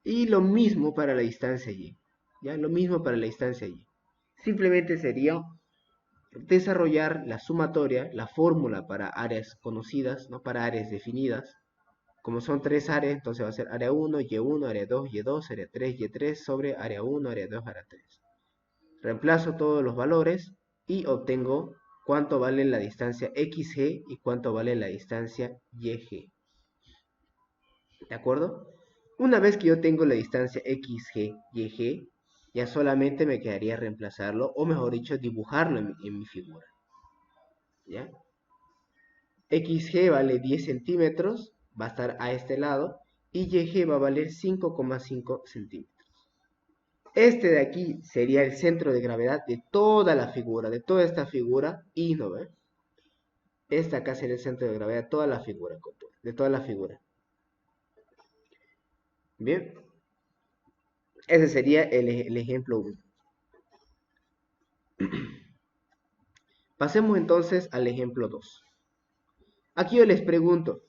Y lo mismo para la distancia Y. ¿Ya? Lo mismo para la distancia Y. Simplemente sería desarrollar la sumatoria, la fórmula para áreas conocidas, ¿no? Para áreas definidas. Como son tres áreas, entonces va a ser área 1, Y1, área 2, Y2, área 3, Y3 sobre área 1, área 2, área 3. Reemplazo todos los valores y obtengo cuánto vale la distancia XG y cuánto vale la distancia YG. ¿De acuerdo? Una vez que yo tengo la distancia XG, YG, ya solamente me quedaría reemplazarlo, o mejor dicho, dibujarlo en mi figura. ¿Ya? XG vale 10 centímetros, va a estar a este lado, y YG va a valer 5,5 centímetros. Este de aquí sería el centro de gravedad de toda la figura, de toda esta figura, y no ve. Esta acá sería el centro de gravedad de toda la figura, de toda la figura. Bien, ese sería el ejemplo 1. Pasemos entonces al ejemplo 2. Aquí yo les pregunto,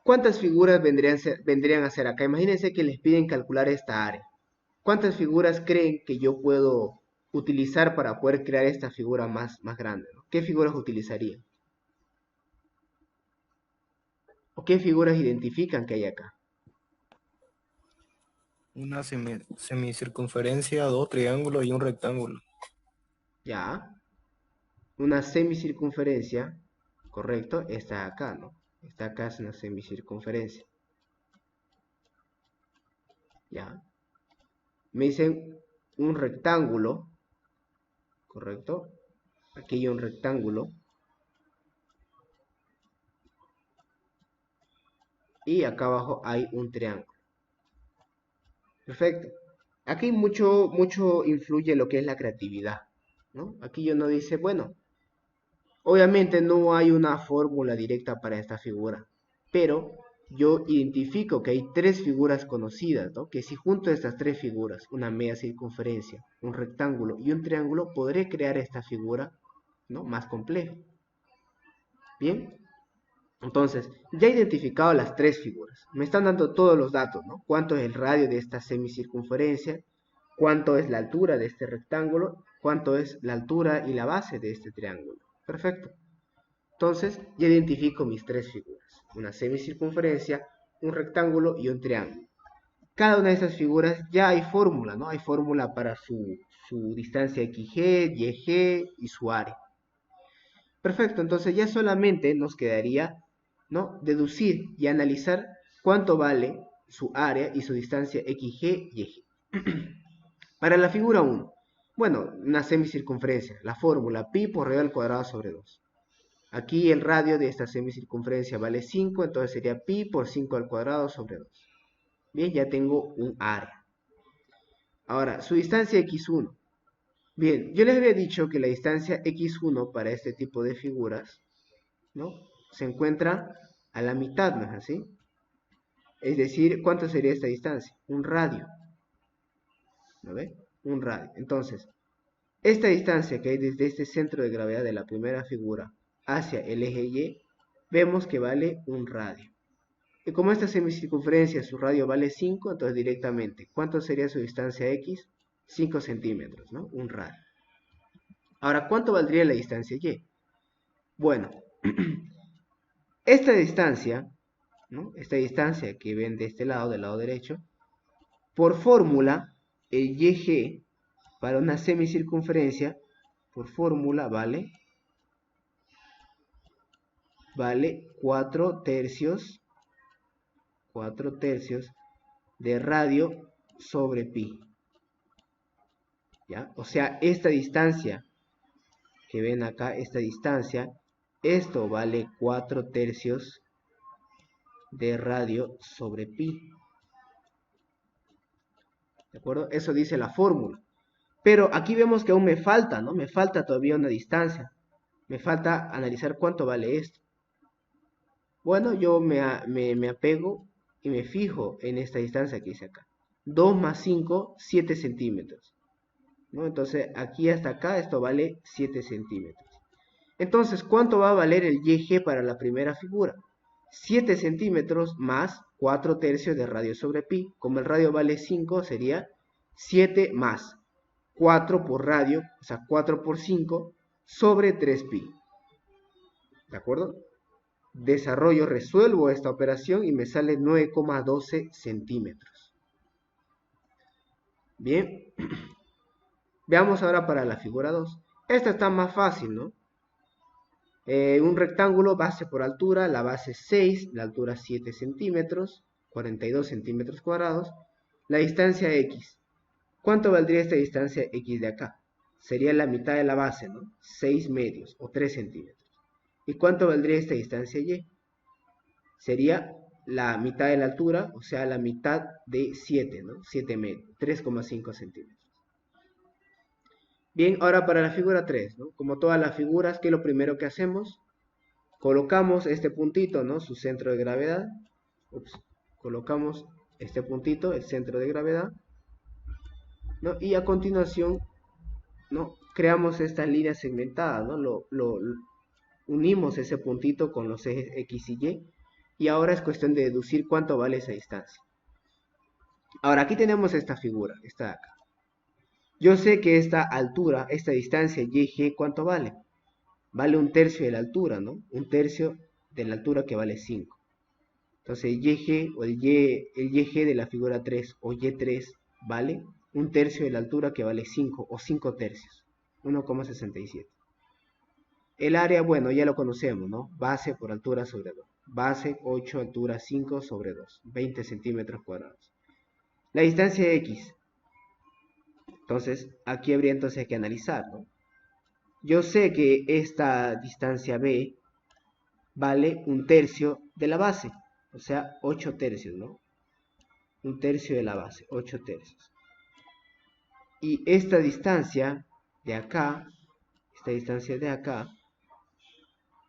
¿cuántas figuras vendrían a ser acá? Imagínense que les piden calcular esta área. ¿Cuántas figuras creen que yo puedo utilizar para poder crear esta figura más grande, ¿no? ¿Qué figuras utilizaría? ¿O qué figuras identifican que hay acá? Una semicircunferencia, dos triángulos y un rectángulo. Ya, una semicircunferencia, correcto, está acá, ¿no? Está acá, es una semicircunferencia. Ya. Me dicen un rectángulo, correcto. Aquí hay un rectángulo. Y acá abajo hay un triángulo. Perfecto. Aquí mucho influye lo que es la creatividad, ¿no? Aquí yo no dice, bueno, obviamente no hay una fórmula directa para esta figura, pero yo identifico que hay tres figuras conocidas, ¿no? Que si junto a estas tres figuras, una media circunferencia, un rectángulo y un triángulo, podré crear esta figura, ¿no? Más compleja. Bien. Entonces, ya he identificado las tres figuras. Me están dando todos los datos, ¿no? Cuánto es el radio de esta semicircunferencia, cuánto es la altura de este rectángulo, cuánto es la altura y la base de este triángulo. Perfecto. Entonces, ya identifico mis tres figuras. Una semicircunferencia, un rectángulo y un triángulo. Cada una de estas figuras ya hay fórmula, ¿no? Hay fórmula para su distancia XG, YG y su área. Perfecto, entonces ya solamente nos quedaría, ¿no?, deducir y analizar cuánto vale su área y su distancia XG y YG. Para la figura 1, bueno, una semicircunferencia, la fórmula pi por radio al cuadrado sobre 2. Aquí el radio de esta semicircunferencia vale 5, entonces sería pi por 5 al cuadrado sobre 2. Bien, ya tengo un área. Ahora, su distancia x1. Bien, yo les había dicho que la distancia x1 para este tipo de figuras, ¿no?, se encuentra a la mitad, ¿no es así? Es decir, ¿cuánto sería esta distancia? Un radio. ¿No ve? Un radio. Entonces, esta distancia que hay desde este centro de gravedad de la primera figura hacia el eje Y, vemos que vale un radio. Y como esta semicircunferencia, su radio vale 5, entonces directamente, ¿cuánto sería su distancia X? 5 centímetros, ¿no? Un radio. Ahora, ¿cuánto valdría la distancia Y? Bueno, esta distancia, ¿no?, esta distancia que ven de este lado, del lado derecho, por fórmula, el YG para una semicircunferencia, por fórmula, vale 4 tercios de radio sobre pi. ¿Ya? O sea, esta distancia que ven acá, esta distancia, esto vale 4 tercios de radio sobre pi. ¿De acuerdo? Eso dice la fórmula. Pero aquí vemos que aún me falta, ¿no? Me falta todavía una distancia. Me falta analizar cuánto vale esto. Bueno, yo me apego y me fijo en esta distancia que dice acá. 2 más 5, 7 centímetros. ¿No? Entonces, aquí hasta acá esto vale 7 centímetros. Entonces, ¿cuánto va a valer el YG para la primera figura? 7 centímetros más 4 tercios de radio sobre pi. Como el radio vale 5, sería 7 más 4 por radio, o sea, 4 por 5, sobre 3 pi. ¿De acuerdo? Desarrollo, resuelvo esta operación y me sale 9,12 centímetros. Bien. Veamos ahora para la figura 2. Esta está más fácil, ¿no? Un rectángulo, base por altura, la base 6, la altura 7 centímetros, 42 centímetros cuadrados. La distancia X. ¿Cuánto valdría esta distancia X de acá? Sería la mitad de la base, ¿no? 6 medios o 3 centímetros. ¿Y cuánto valdría esta distancia Y? Sería la mitad de la altura, o sea, la mitad de 7, ¿no? 7 medios, 3,5 centímetros. Bien, ahora para la figura 3, ¿no? Como todas las figuras, ¿qué es lo primero que hacemos? Colocamos este puntito, ¿no?, su centro de gravedad. Colocamos este puntito, el centro de gravedad, ¿no? Y a continuación, ¿no?, creamos esta línea segmentada, ¿no? Unimos ese puntito con los ejes X y Y. Y ahora es cuestión de deducir cuánto vale esa distancia. Ahora, aquí tenemos esta figura, esta de acá. Yo sé que esta altura, esta distancia YG, ¿cuánto vale? Vale un tercio de la altura, ¿no? Un tercio de la altura que vale 5. Entonces YG o el YG de la figura 3 o Y3 vale un tercio de la altura que vale 5 o 5 tercios, 1,67. El área, bueno, ya lo conocemos, ¿no? Base por altura sobre 2. Base 8, altura 5 sobre 2, 20 centímetros cuadrados. La distancia X. Entonces, aquí habría entonces que analizar, ¿no? Yo sé que esta distancia B vale un tercio de la base, o sea, 8 tercios, ¿no? Un tercio de la base, 8 tercios. Y esta distancia de acá,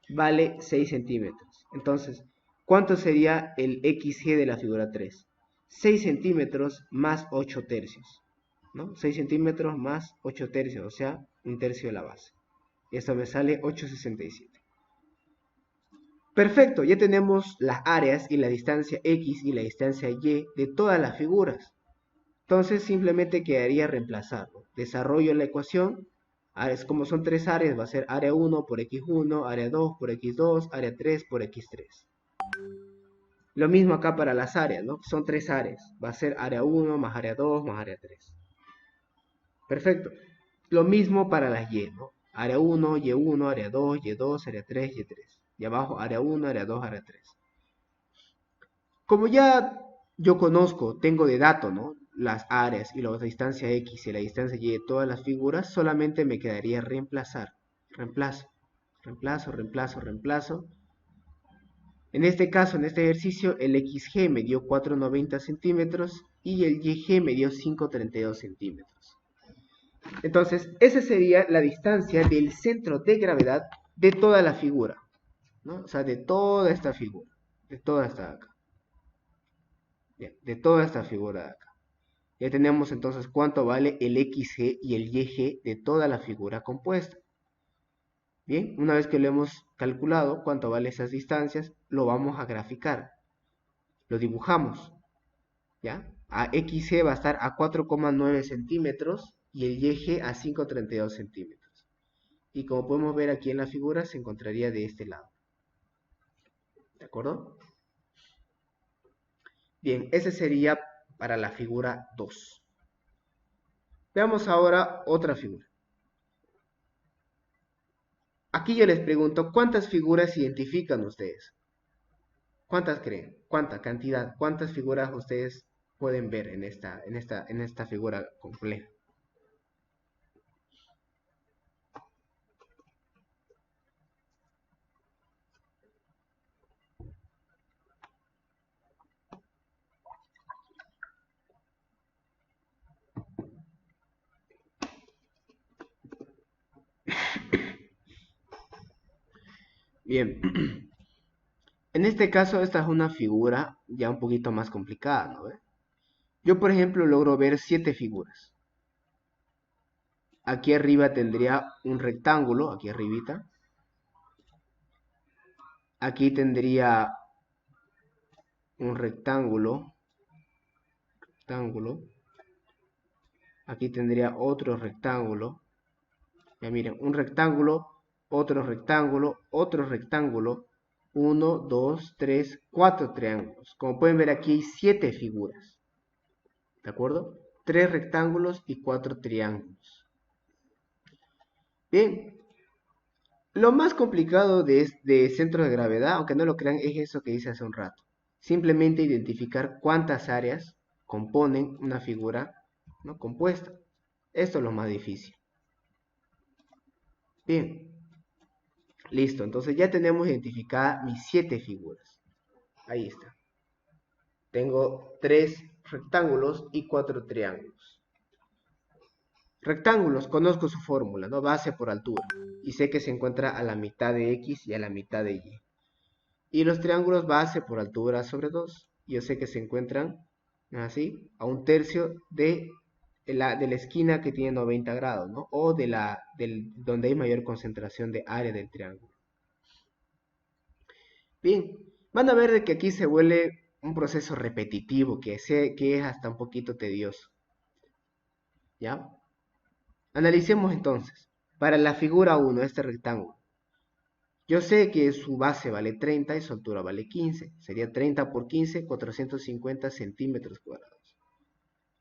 vale 6 centímetros. Entonces, ¿cuánto sería el XG de la figura 3? 6 centímetros más 8 tercios, ¿no? 6 centímetros más 8 tercios, o sea, un tercio de la base. Y esto me sale 8,67. Perfecto, ya tenemos las áreas y la distancia X y la distancia Y de todas las figuras. Entonces simplemente quedaría reemplazarlo. Desarrollo la ecuación. Como son tres áreas, va a ser área 1 por x1, área 2 por x2, área 3 por x3. Lo mismo acá para las áreas, ¿no? Son tres áreas. Va a ser área 1 más área 2 más área 3. Perfecto. Lo mismo para las Y, ¿no? Área 1, Y1, área 2, Y2, área 3, Y3. Y abajo área 1, área 2, área 3. Como ya yo conozco, tengo de dato, ¿no? Las áreas y la distancia X y la distancia Y de todas las figuras, solamente me quedaría reemplazar. Reemplazo, reemplazo, reemplazo, reemplazo. En este caso, en este ejercicio, el XG me dio 4,90 centímetros y el YG me dio 5,32 centímetros. Entonces, esa sería la distancia del centro de gravedad de toda la figura, ¿no? O sea, de toda esta figura, de toda esta de acá. Bien, de toda esta figura de acá. Ya tenemos entonces cuánto vale el XG y el YG de toda la figura compuesta. Bien, una vez que lo hemos calculado cuánto vale esas distancias, lo vamos a graficar. Lo dibujamos, ¿ya? A XG va a estar a 4,9 centímetros y el YG a 5,32 centímetros. Y como podemos ver aquí en la figura, se encontraría de este lado. ¿De acuerdo? Bien, ese sería para la figura 2. Veamos ahora otra figura. Aquí yo les pregunto, ¿cuántas figuras identifican ustedes? ¿Cuántas creen? ¿Cuánta cantidad? ¿Cuántas figuras ustedes pueden ver en esta figura compleja? Bien, en este caso esta es una figura ya un poquito más complicada, ¿no? Yo, por ejemplo, logro ver 7 figuras. Aquí arriba tendría un rectángulo, aquí arribita. Aquí tendría un rectángulo. Aquí tendría otro rectángulo. Ya miren, un rectángulo, otro rectángulo, otro rectángulo. 1, 2, 3, 4 triángulos. Como pueden ver aquí hay 7 figuras. ¿De acuerdo? 3 rectángulos y 4 triángulos. Bien. Lo más complicado de centro de gravedad, aunque no lo crean, es eso que hice hace un rato. Simplemente identificar cuántas áreas componen una figura, ¿no?, compuesta. Esto es lo más difícil. Bien. Listo. Entonces ya tenemos identificadas mis 7 figuras. Ahí está. Tengo 3 rectángulos y 4 triángulos. Rectángulos, conozco su fórmula, ¿no? Base por altura. Y sé que se encuentra a la mitad de X y a la mitad de Y. Y los triángulos base por altura sobre 2. Yo sé que se encuentran así, a un tercio de la esquina que tiene 90 grados, ¿no? O donde hay mayor concentración de área del triángulo. Bien, van a ver de que aquí se vuelve un proceso repetitivo que es hasta un poquito tedioso. ¿Ya? Analicemos entonces. Para la figura 1, este rectángulo. Yo sé que su base vale 30 y su altura vale 15. Sería 30 por 15, 450 centímetros cuadrados.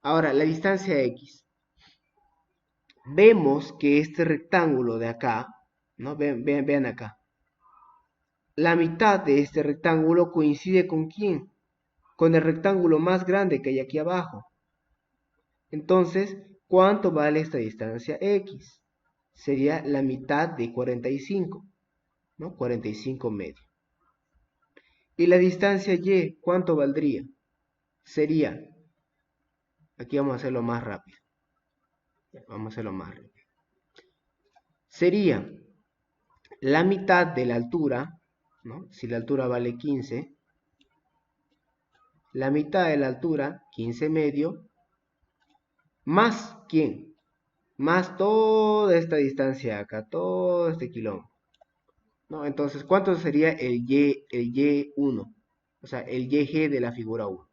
Ahora, la distancia X. Vemos que este rectángulo de acá, ¿no? Vean acá. La mitad de este rectángulo coincide con ¿quién? Con el rectángulo más grande que hay aquí abajo. Entonces, ¿cuánto vale esta distancia X? Sería la mitad de 45, ¿no? 45 medio. Y la distancia Y, ¿cuánto valdría? Sería, aquí vamos a hacerlo más rápido. Vamos a hacerlo más rápido. Sería la mitad de la altura, ¿no? Si la altura vale 15, la mitad de la altura, 15 medio, más ¿quién? Más toda esta distancia acá, todo este kilómetro. ¿no? Entonces, ¿cuánto sería el Y1? O sea, el YG de la figura 1.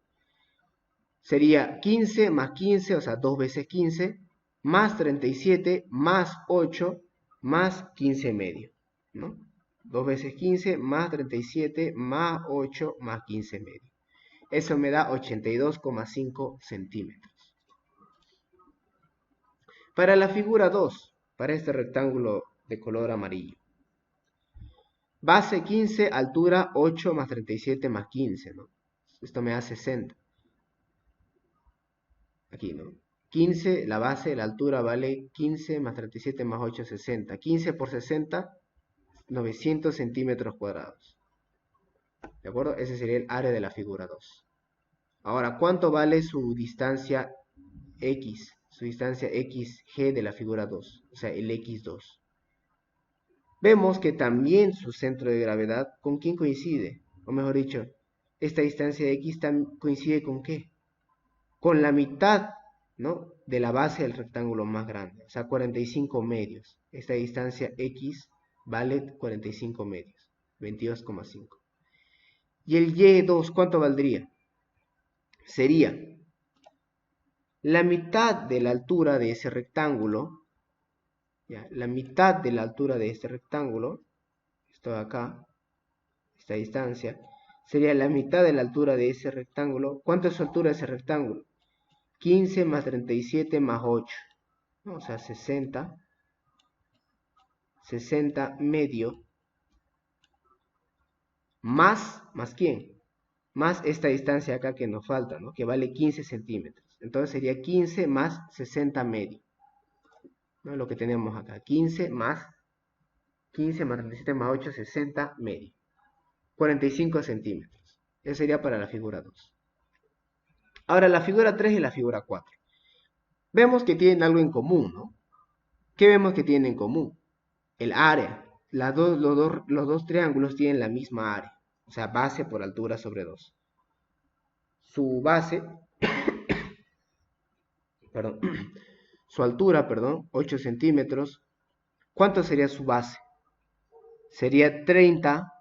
Sería 15 más 15, o sea, 2 veces 15, más 37, más 8, más 15 medio, ¿no? 2 veces 15, más 37, más 8, más 15 medio. Eso me da 82,5 centímetros. Para la figura 2, para este rectángulo de color amarillo. Base 15, altura 8 más 37 más 15, ¿no? Esto me da 60. Aquí, ¿no? 15, la base, la altura vale 15 más 37 más 8, 60. 15 por 60, 900 centímetros cuadrados. ¿De acuerdo? Ese sería el área de la figura 2. Ahora, ¿cuánto vale su distancia X? Su distancia XG de la figura 2, o sea, el X2. Vemos que también su centro de gravedad, ¿con quién coincide? O mejor dicho, esta distancia de X coincide ¿con qué? Con la mitad, ¿no?, de la base del rectángulo más grande, o sea, 45 medios. Esta distancia X vale 45 medios, 22,5. ¿Y el Y2 cuánto valdría? Sería la mitad de la altura de ese rectángulo, ¿ya? La mitad de la altura de este rectángulo, esto de acá, esta distancia, sería la mitad de la altura de ese rectángulo. ¿Cuánto es su altura de ese rectángulo? 15 más 37 más 8, ¿no? O sea, 60 medio, más ¿quién? Más esta distancia acá que nos falta, ¿no? Que vale 15 centímetros. Entonces sería 15 más 60 medio, ¿no? Lo que tenemos acá, 15 más 37 más 8, 60 medio. 45 centímetros. Eso sería para la figura 2. Ahora la figura 3 y la figura 4. Vemos que tienen algo en común, ¿no? ¿Qué vemos que tienen en común? El área. Los dos triángulos tienen la misma área. O sea, base por altura sobre 2. Su base, perdón, su altura, perdón, 8 centímetros. ¿Cuánto sería su base? Sería 30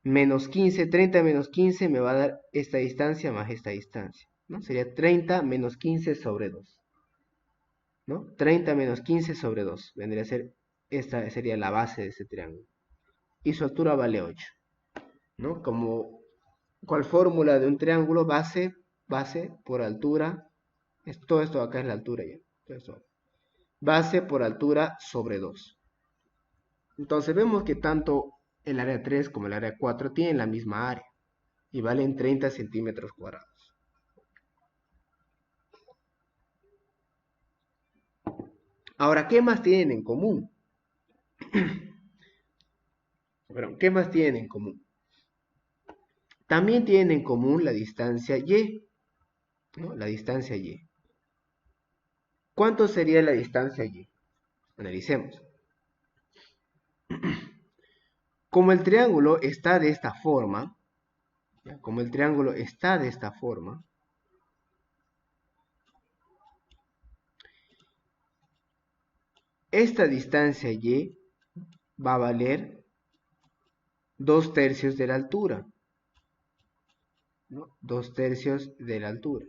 menos 15. 30 menos 15 me va a dar esta distancia más esta distancia, ¿no? Sería 30 menos 15 sobre 2, ¿no? 30 menos 15 sobre 2. Vendría a ser, esta sería la base de ese triángulo. Y su altura vale 8, ¿no? Como cual fórmula de un triángulo, base por altura, todo esto acá es la altura ya, todo esto. Base por altura sobre 2. Entonces vemos que tanto el área 3 como el área 4 tienen la misma área y valen 30 centímetros cuadrados. Ahora, ¿qué más tienen en común? Bueno, ¿qué más tienen en común? También tienen en común la distancia Y, ¿no? La distancia Y. ¿Cuánto sería la distancia Y? Analicemos. Como el triángulo está de esta forma, ¿ya? Como el triángulo está de esta forma, esta distancia Y va a valer 2/3 de la altura, ¿no? 2/3 de la altura,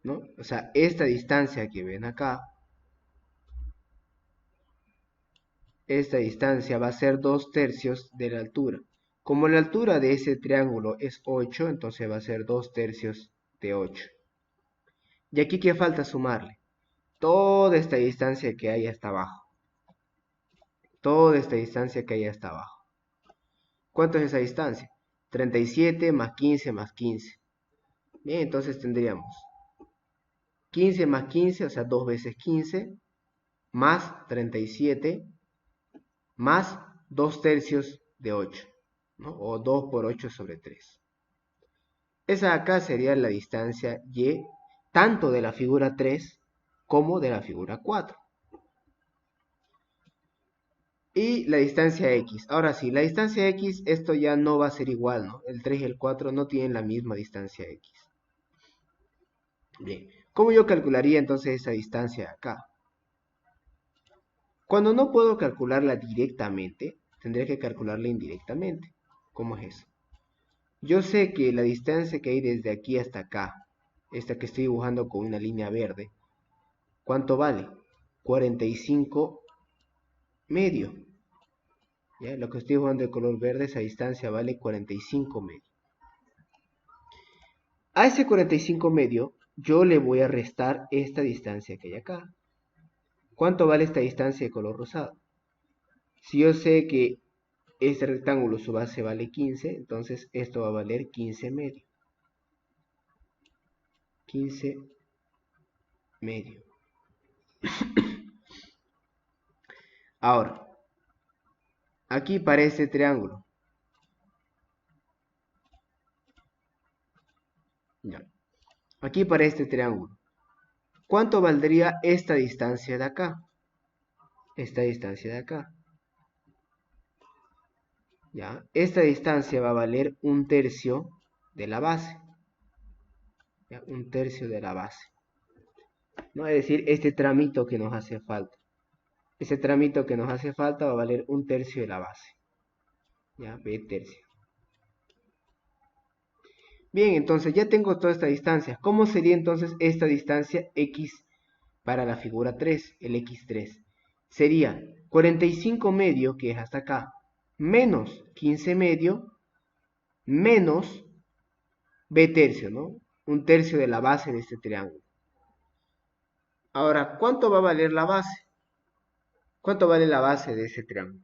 ¿no? O sea, esta distancia que ven acá, esta distancia va a ser 2/3 de la altura. Como la altura de ese triángulo es 8, entonces va a ser 2/3 de 8. Y aquí, ¿qué falta sumarle? Toda esta distancia que hay hasta abajo. Toda esta distancia que hay hasta abajo. ¿Cuánto es esa distancia? 37 más 15 más 15. Bien, entonces tendríamos 15 más 15, o sea, 2 veces 15, más 37, más 2/3 de 8, ¿no? O 2 por 8 sobre 3. Esa acá sería la distancia Y, tanto de la figura 3 como de la figura 4. Y la distancia X. Ahora sí, la distancia X, esto ya no va a ser igual, ¿no? El 3 y el 4 no tienen la misma distancia X. Bien, ¿cómo yo calcularía entonces esa distancia acá? Cuando no puedo calcularla directamente, tendré que calcularla indirectamente. ¿Cómo es eso? Yo sé que la distancia que hay desde aquí hasta acá, esta que estoy dibujando con una línea verde, ¿cuánto vale? 45 medio. ¿Ya? Lo que estoy dibujando de color verde, esa distancia vale 45 medio. A ese 45 medio, yo le voy a restar esta distancia que hay acá. ¿Cuánto vale esta distancia de color rosado? Si yo sé que este rectángulo su base vale 15, entonces esto va a valer 15 medio. 15 medio. Ahora, aquí para este triángulo. Ya. Aquí para este triángulo. ¿Cuánto valdría esta distancia de acá? Esta distancia de acá. ¿Ya? Esta distancia va a valer 1/3 de la base. ¿Ya? 1/3 de la base. ¿No? Es decir, este tramito que nos hace falta. Ese tramito que nos hace falta va a valer 1/3 de la base. ¿Ya? B tercio. Bien, entonces ya tengo toda esta distancia. ¿Cómo sería entonces esta distancia X para la figura 3, el X3? Sería 45 medio, que es hasta acá, menos 15 medio, menos B tercio, ¿no? 1/3 de la base de este triángulo. Ahora, ¿cuánto va a valer la base? ¿Cuánto vale la base de ese triángulo?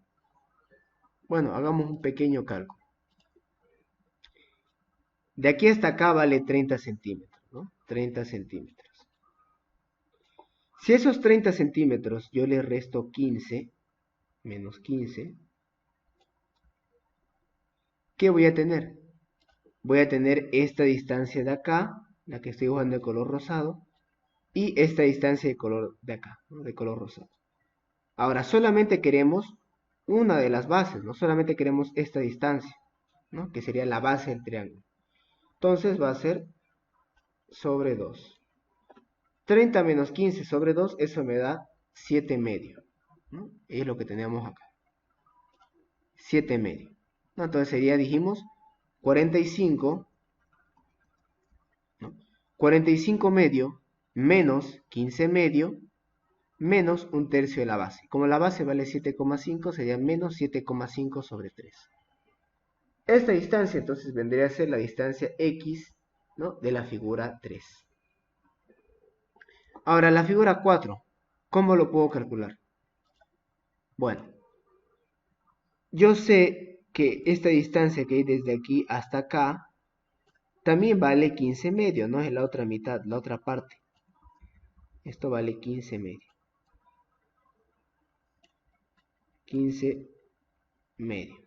Bueno, hagamos un pequeño cálculo. De aquí hasta acá vale 30 centímetros, ¿no? 30 centímetros. Si esos 30 centímetros yo le resto 15, menos 15, ¿qué voy a tener? Voy a tener esta distancia de acá, la que estoy dibujando de color rosado, y esta distancia de color de acá, ¿no? De color rosado. Ahora, solamente queremos una de las bases, no solamente queremos esta distancia, ¿no? Que sería la base del triángulo. Entonces va a ser sobre 2. 30 menos 15 sobre 2, eso me da 7 medio, ¿no? Es lo que tenemos acá. 7 medio. ¿No? Entonces sería, dijimos, 45, ¿no? 45 medio menos 15 medio menos 1/3 de la base. Como la base vale 7,5, sería menos 7,5 sobre 3. Esta distancia entonces vendría a ser la distancia X, ¿no? De la figura 3. Ahora, la figura 4, ¿cómo lo puedo calcular? Bueno, yo sé que esta distancia que hay desde aquí hasta acá también vale 15 medio, no es la otra mitad, la otra parte. Esto vale 15 medio. 15 medio.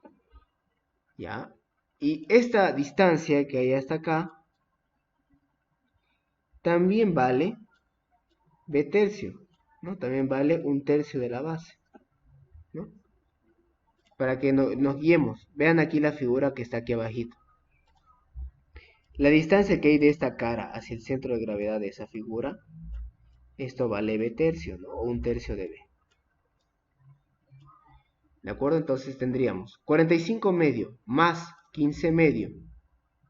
¿Ya? Y esta distancia que hay hasta acá también vale B tercio, ¿no? También vale 1/3 de la base, ¿no? Para que nos guiemos. Vean aquí la figura que está aquí abajito. La distancia que hay de esta cara hacia el centro de gravedad de esa figura, esto vale B tercio, ¿no? O 1/3 de B. ¿De acuerdo? Entonces tendríamos 45 medio más 15 medio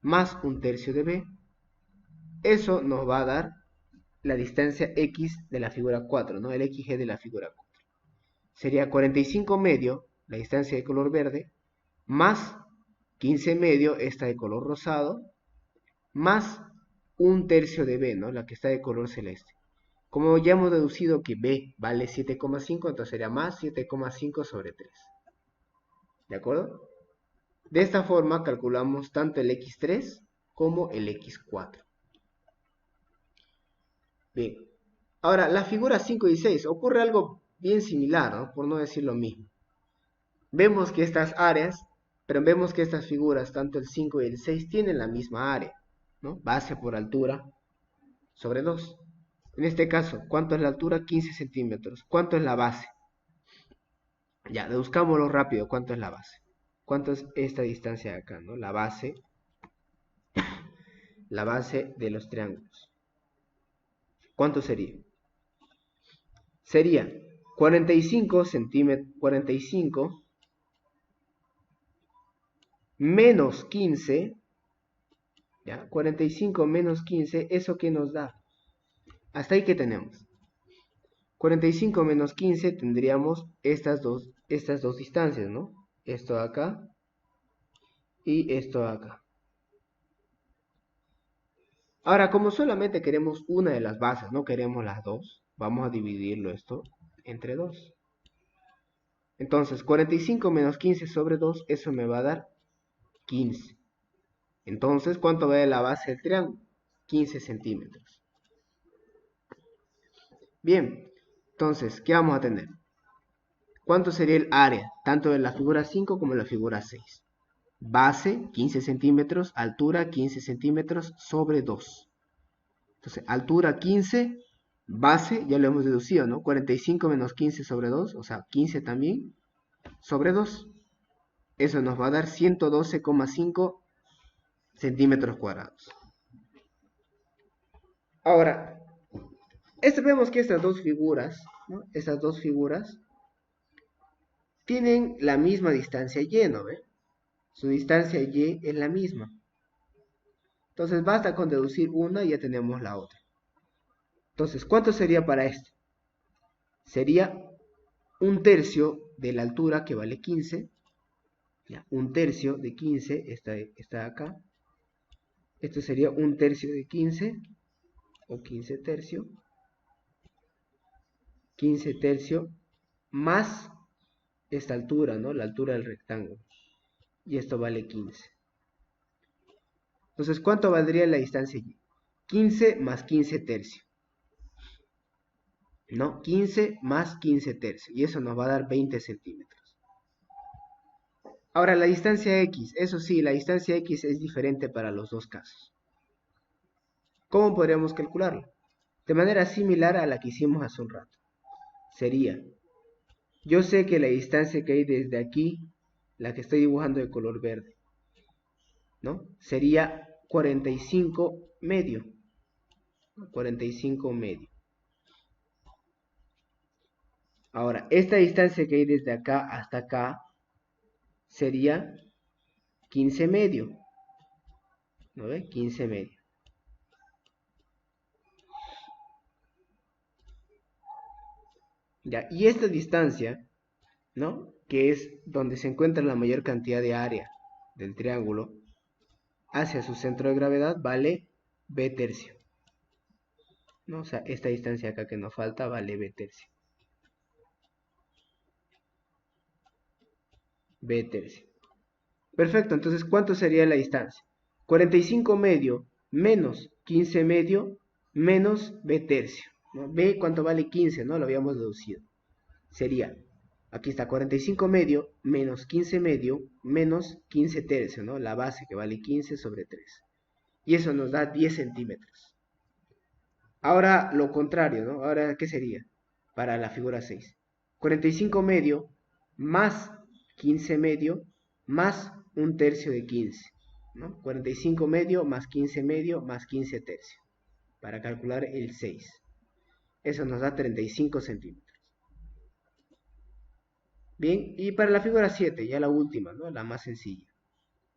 más 1/3 de B. Eso nos va a dar la distancia X de la figura 4, ¿no? El XG de la figura 4. Sería 45 medio, la distancia de color verde, más 15 medio, esta de color rosado, más 1/3 de B, ¿no? La que está de color celeste. Como ya hemos deducido que B vale 7,5, entonces sería más 7,5 sobre 3. ¿De acuerdo? De esta forma calculamos tanto el X3 como el X4. Bien. Ahora, las figuras 5 y 6 ocurre algo bien similar, ¿no? Por no decir lo mismo. Vemos que estas áreas, pero vemos que estas figuras, tanto el 5 y el 6, tienen la misma área, ¿no? Base por altura sobre 2. En este caso, ¿cuánto es la altura? 15 centímetros. ¿Cuánto es la base? Ya, buscámoslo rápido. ¿Cuánto es la base? ¿Cuánto es esta distancia de acá, ¿no? La base de los triángulos. ¿Cuánto sería? Sería 45 centímetros, 45 menos 15, ¿ya? 45 menos 15, ¿eso qué nos da? Hasta ahí que tenemos. 45 menos 15 tendríamos estas dos distancias, ¿no? Esto acá y esto acá. Ahora, como solamente queremos una de las bases, no queremos las dos, vamos a dividirlo esto entre 2. Entonces, 45 menos 15 sobre 2, eso me va a dar 15. Entonces, ¿cuánto va de la base del triángulo? 15 centímetros. Bien, entonces, ¿qué vamos a tener? ¿Cuánto sería el área? Tanto en la figura 5 como en la figura 6. Base, 15 centímetros, altura, 15 centímetros sobre 2. Entonces, altura 15, base, ya lo hemos deducido, ¿no? 45 menos 15 sobre 2, o sea, 15 también, sobre 2. Eso nos va a dar 112,5 centímetros cuadrados. Ahora, vemos que estas dos figuras, ¿no? Estas dos figuras tienen la misma distancia y, ¿no ve? Su distancia y es la misma. Entonces basta con deducir una y ya tenemos la otra. Entonces, ¿cuánto sería para esto? Sería un tercio de la altura, que vale 15. Ya, un tercio de 15 está acá. Esto sería un tercio de 15, o 15 tercio. 15 tercio más esta altura, ¿no? La altura del rectángulo. Y esto vale 15. Entonces, ¿cuánto valdría la distancia y? 15 más 15 tercio. ¿No? 15 más 15 tercio. Y eso nos va a dar 20 centímetros. Ahora, la distancia X. Eso sí, la distancia X es diferente para los dos casos. ¿Cómo podríamos calcularlo? De manera similar a la que hicimos hace un rato. Sería, yo sé que la distancia que hay desde aquí, la que estoy dibujando de color verde, ¿no? Sería 45 medio. 45 medio. Ahora, esta distancia que hay desde acá hasta acá sería 15 medio. ¿No ve? 15 medio. Ya, y esta distancia, ¿no? Que es donde se encuentra la mayor cantidad de área del triángulo, hacia su centro de gravedad, vale B tercio. ¿No? O sea, esta distancia acá que nos falta vale B tercio. B tercio. Perfecto, entonces, ¿cuánto sería la distancia? 45 medio menos 15 medio menos B tercio, ¿no? B, ¿cuánto vale 15? ¿No? Lo habíamos deducido. Sería, aquí está, 45 medio menos 15 medio menos 15 tercio, ¿no? La base que vale 15 sobre 3. Y eso nos da 10 centímetros. Ahora lo contrario, ¿no? Ahora, ¿qué sería? Para la figura 6. 45 medio más 15 medio más un tercio de 15, ¿no? 45 medio más 15 medio más 15 tercio, para calcular el 6. Eso nos da 35 centímetros. Bien, y para la figura 7, ya la última, ¿no? La más sencilla.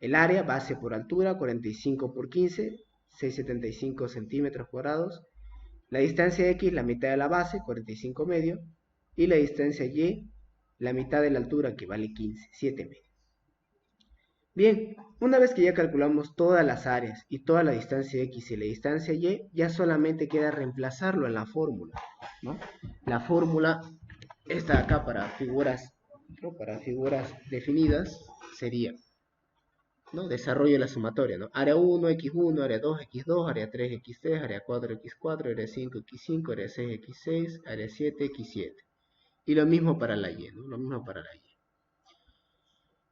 El área, base por altura, 45 por 15, 675 centímetros cuadrados. La distancia X, la mitad de la base, 45 medio. Y la distancia Y, la mitad de la altura, que vale 15, 7 medio. Bien, una vez que ya calculamos todas las áreas y toda la distancia X y la distancia Y, ya solamente queda reemplazarlo en la fórmula, ¿no? La fórmula, esta de acá para figuras, ¿no? Para figuras definidas, sería, ¿no? Desarrollo de la sumatoria, ¿no? Área 1, X1, área 2, X2, área 3, X3, área 4, X4, área 5, X5, área 6, X6, área 7, X7. Y lo mismo para la Y, ¿no? Lo mismo para la Y.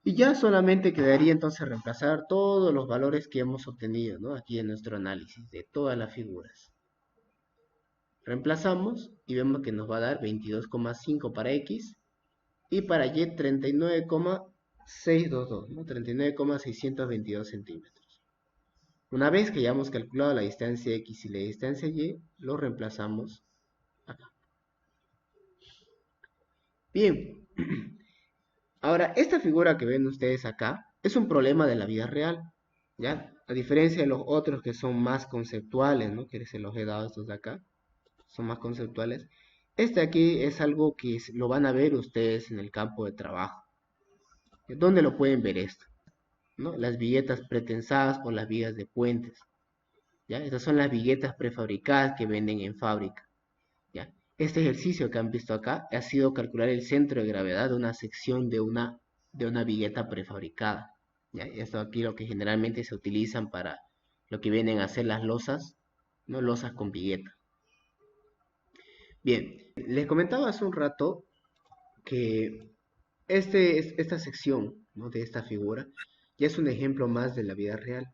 Y ya solamente quedaría entonces reemplazar todos los valores que hemos obtenido, ¿no? Aquí en nuestro análisis de todas las figuras. Reemplazamos y vemos que nos va a dar 22,5 para X y para Y 39,622, ¿no? 39,622 centímetros. Una vez que ya hemos calculado la distancia X y la distancia Y, lo reemplazamos acá. Bien, ahora esta figura que ven ustedes acá es un problema de la vida real, ¿ya? A diferencia de los otros que son más conceptuales, ¿no? Que se los he dado estos de acá, son más conceptuales. Este aquí es algo que lo van a ver ustedes en el campo de trabajo. ¿Dónde lo pueden ver esto? ¿No? Las viguetas pretensadas o las vigas de puentes. ¿Ya? Estas son las viguetas prefabricadas que venden en fábrica. ¿Ya? Este ejercicio que han visto acá ha sido calcular el centro de gravedad de una sección de una vigueta prefabricada. ¿Ya? Esto aquí lo que generalmente se utilizan para lo que vienen a ser las losas, no losas con vigueta. Bien, les comentaba hace un rato que esta sección, ¿no? De esta figura ya es un ejemplo más de la vida real.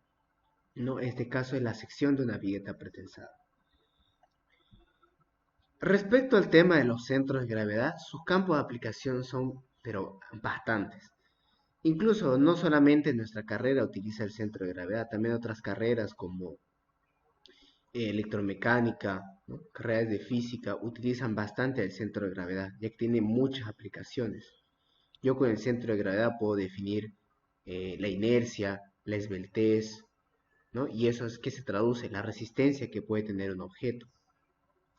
¿No? Este caso es la sección de una vigueta pretensada. Respecto al tema de los centros de gravedad, sus campos de aplicación son, pero bastantes. Incluso no solamente nuestra carrera utiliza el centro de gravedad, también otras carreras como electromecánica, ¿no? Carreras de física utilizan bastante el centro de gravedad, ya que tiene muchas aplicaciones. Yo con el centro de gravedad puedo definir la inercia, la esbeltez, ¿no? Y eso es que se traduce en la resistencia que puede tener un objeto.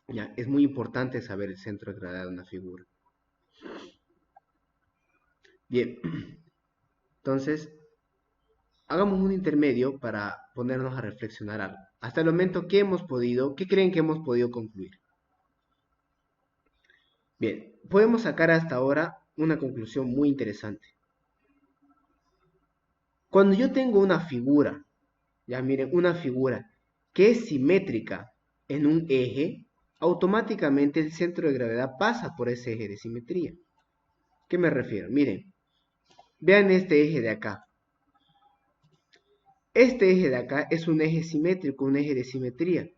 ¿Ya? Es muy importante saber el centro de gravedad de una figura. Bien, entonces, hagamos un intermedio para ponernos a reflexionar algo. Hasta el momento, ¿qué creen que hemos podido concluir? Bien, podemos sacar hasta ahora una conclusión muy interesante. Cuando yo tengo una figura, ya miren, una figura que es simétrica en un eje, automáticamente el centro de gravedad pasa por ese eje de simetría. ¿Qué me refiero? Miren, vean este eje de acá. Este eje de acá es un eje simétrico, un eje de simetría.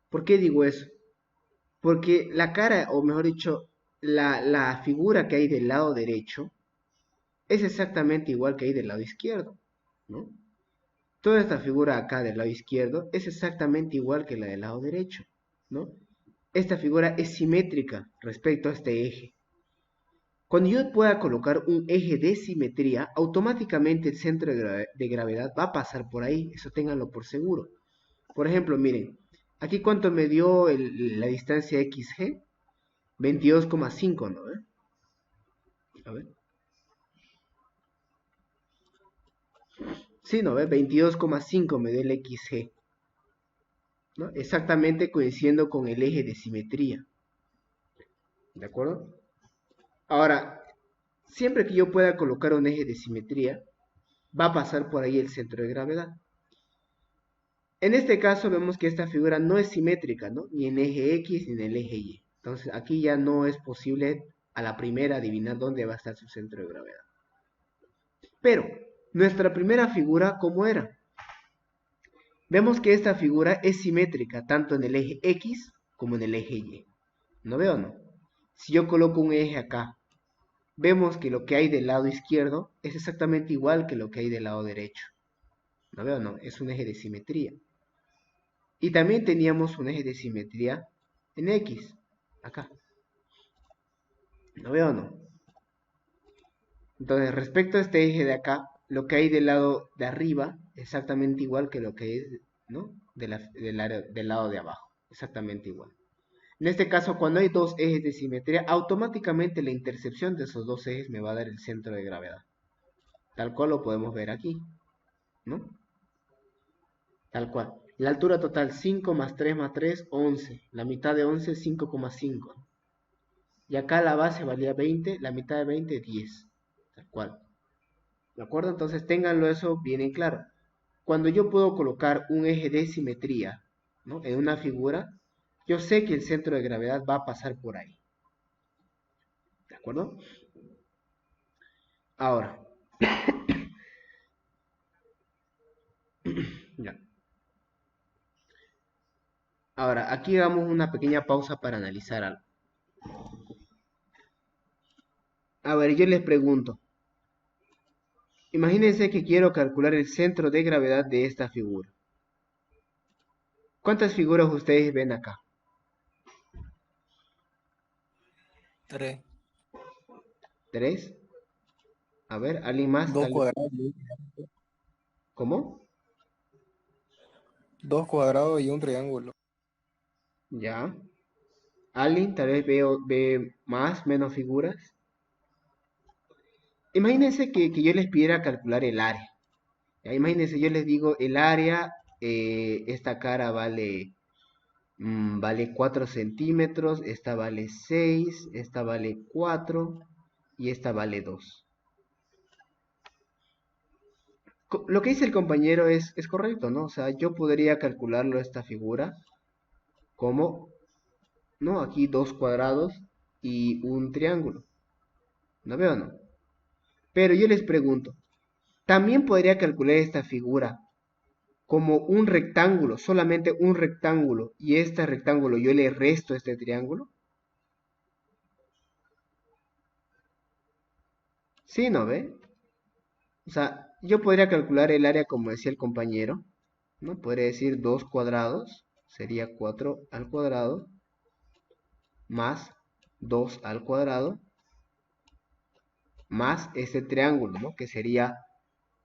¿Por qué digo eso? Porque la cara, o mejor dicho, la figura que hay del lado derecho es exactamente igual que hay del lado izquierdo, ¿no? Toda esta figura acá del lado izquierdo es exactamente igual que la del lado derecho, ¿no? Esta figura es simétrica respecto a este eje. Cuando yo pueda colocar un eje de simetría, automáticamente el centro de gravedad va a pasar por ahí, eso ténganlo por seguro. Por ejemplo, miren, aquí cuánto me dio la distancia XG, 22,5, ¿no? A ver. Sí, ¿no? 22,5 me dio el XG, ¿no? Exactamente coincidiendo con el eje de simetría. ¿De acuerdo? Ahora, siempre que yo pueda colocar un eje de simetría, va a pasar por ahí el centro de gravedad. En este caso vemos que esta figura no es simétrica, ¿no? Ni en eje X ni en el eje Y. Entonces aquí ya no es posible a la primera adivinar dónde va a estar su centro de gravedad. Pero, nuestra primera figura, ¿cómo era? Vemos que esta figura es simétrica tanto en el eje X como en el eje Y. ¿No veo, no? Si yo coloco un eje acá, vemos que lo que hay del lado izquierdo es exactamente igual que lo que hay del lado derecho. ¿No veo, no? Es un eje de simetría. Y también teníamos un eje de simetría en X, acá. ¿No veo o no? Entonces, respecto a este eje de acá, lo que hay del lado de arriba, exactamente igual que lo que hay, ¿no? Del lado de abajo, exactamente igual. En este caso, cuando hay dos ejes de simetría, automáticamente la intercepción de esos dos ejes me va a dar el centro de gravedad. Tal cual lo podemos ver aquí, ¿no? Tal cual. La altura total 5 más 3 más 3, 11. La mitad de 11 es 5,5. Y acá la base valía 20, la mitad de 20 es 10. Tal cual. ¿De acuerdo? Entonces ténganlo eso bien en claro. Cuando yo puedo colocar un eje de simetría, ¿no? En una figura, yo sé que el centro de gravedad va a pasar por ahí. ¿De acuerdo? Ahora. Ya. Ahora, aquí damos una pequeña pausa para analizar algo. A ver, yo les pregunto. Imagínense que quiero calcular el centro de gravedad de esta figura. ¿Cuántas figuras ustedes ven acá? 3. 3. A ver, ¿alguien más? Dos cuadrados, ¿Cómo? dos cuadrados y un triángulo. Ya. ¿Alguien tal vez ve más, menos figuras? Imagínense que yo les pidiera calcular el área. Ya, imagínense, yo les digo el área, esta cara vale 4 centímetros, esta vale 6, esta vale 4 y esta vale 2. Lo que dice el compañero es correcto, ¿no? O sea, yo podría calcularlo esta figura como, ¿no? Aquí 2 cuadrados y un triángulo. ¿No veo, no? Pero yo les pregunto, ¿también podría calcular esta figura como un rectángulo, solamente un rectángulo, y este rectángulo yo le resto este triángulo? Sí, ¿no ve? O sea, yo podría calcular el área como decía el compañero, ¿no? Podría decir 2 cuadrados, sería 4 al cuadrado, más 2 al cuadrado, más este triángulo, ¿no? Que sería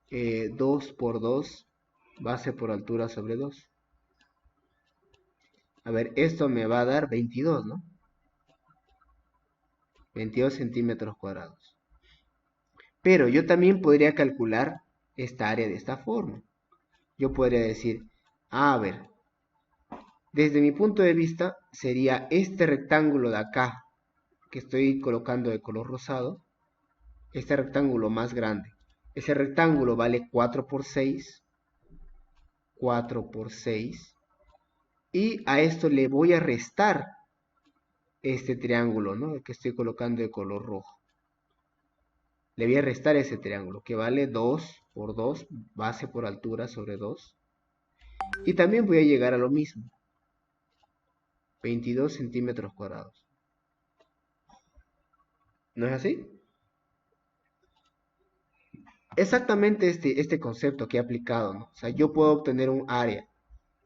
2 por 2, base por altura sobre 2. A ver, esto me va a dar 22, ¿no? 22 centímetros cuadrados. Pero yo también podría calcular esta área de esta forma. Yo podría decir, a ver, desde mi punto de vista sería este rectángulo de acá, que estoy colocando de color rosado, este rectángulo más grande. Ese rectángulo vale 4 por 6, 4 por 6, y a esto le voy a restar este triángulo, ¿no? El que estoy colocando de color rojo. Le voy a restar ese triángulo, que vale 2 por 2, base por altura sobre 2. Y también voy a llegar a lo mismo, 22 centímetros cuadrados. ¿No es así? Exactamente este concepto que he aplicado, ¿no? O sea, yo puedo obtener un área,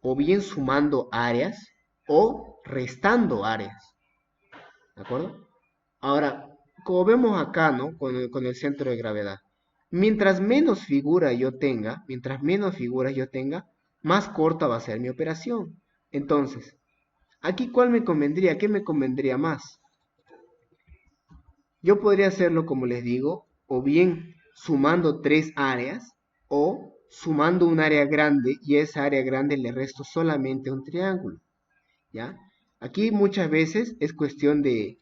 o bien sumando áreas, o restando áreas. ¿De acuerdo? Ahora, como vemos acá, ¿no? Con el centro de gravedad. Mientras menos figuras yo tenga, más corta va a ser mi operación. Entonces, aquí ¿cuál me convendría? ¿Qué me convendría más? Yo podría hacerlo, como les digo, o bien sumando 3 áreas, o sumando un área grande, y a esa área grande le resto solamente un triángulo. ¿Ya? Aquí muchas veces es cuestión de,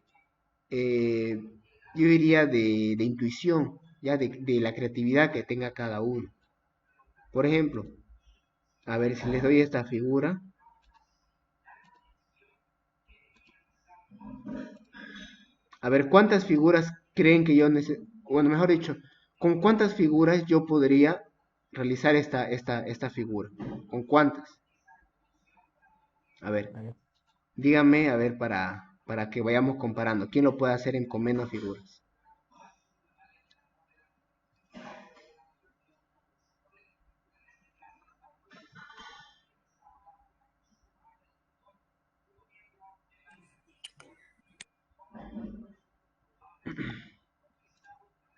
eh, yo diría, de intuición, ya de la creatividad que tenga cada uno. Por ejemplo, a ver si les doy esta figura. A ver, ¿cuántas figuras creen que yo necesito? Bueno, mejor dicho, ¿con cuántas figuras yo podría realizar esta figura? ¿Con cuántas? A ver, díganme, a ver, para que vayamos comparando. ¿Quién lo puede hacer con menos figuras?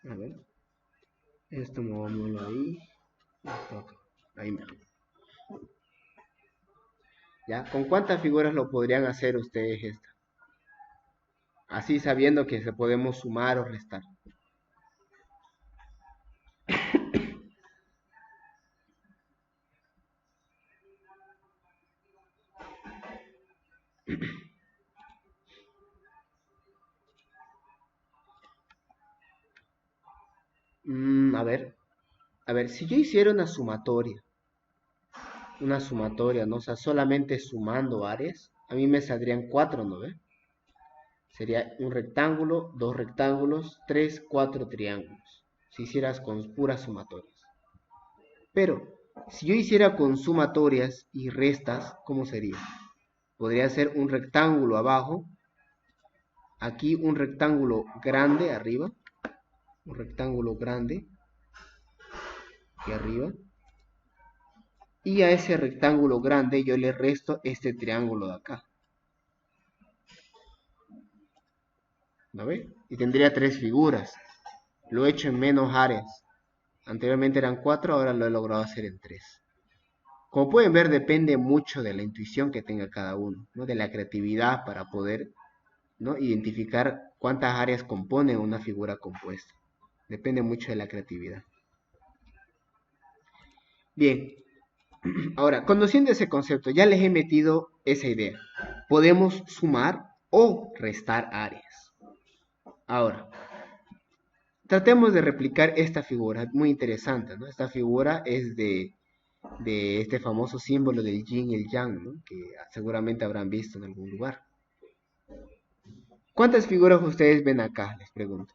A ver, esto movámoslo ahí. Esto acá. Ahí mejor. ¿Ya? ¿Con cuántas figuras lo podrían hacer ustedes esta? Así sabiendo que se podemos sumar o restar. A ver, si yo hiciera una sumatoria, ¿no? O sea, solamente sumando áreas, a mí me saldrían 4, ¿no ve? Sería un rectángulo, dos rectángulos, 3, 4 triángulos. Si hicieras con puras sumatorias. Pero, si yo hiciera con sumatorias y restas, ¿cómo sería? Podría ser un rectángulo abajo, aquí un rectángulo grande arriba, un rectángulo grande aquí arriba, y a ese rectángulo grande yo le resto este triángulo de acá. ¿No ve? Y tendría 3 figuras. lo he hecho en menos áreas. Anteriormente eran 4, ahora lo he logrado hacer en 3. Como pueden ver, depende mucho de la intuición que tenga cada uno, ¿no? De la creatividad para poder, ¿no? Identificar cuántas áreas componen una figura compuesta. Depende mucho de la creatividad. Bien, ahora, conociendo ese concepto, ya les he metido esa idea. Podemos sumar o restar áreas. Ahora, tratemos de replicar esta figura, muy interesante, ¿no? Esta figura es de este famoso símbolo del yin y el yang, ¿no? Que seguramente habrán visto en algún lugar. ¿Cuántas figuras ustedes ven acá? Les pregunto.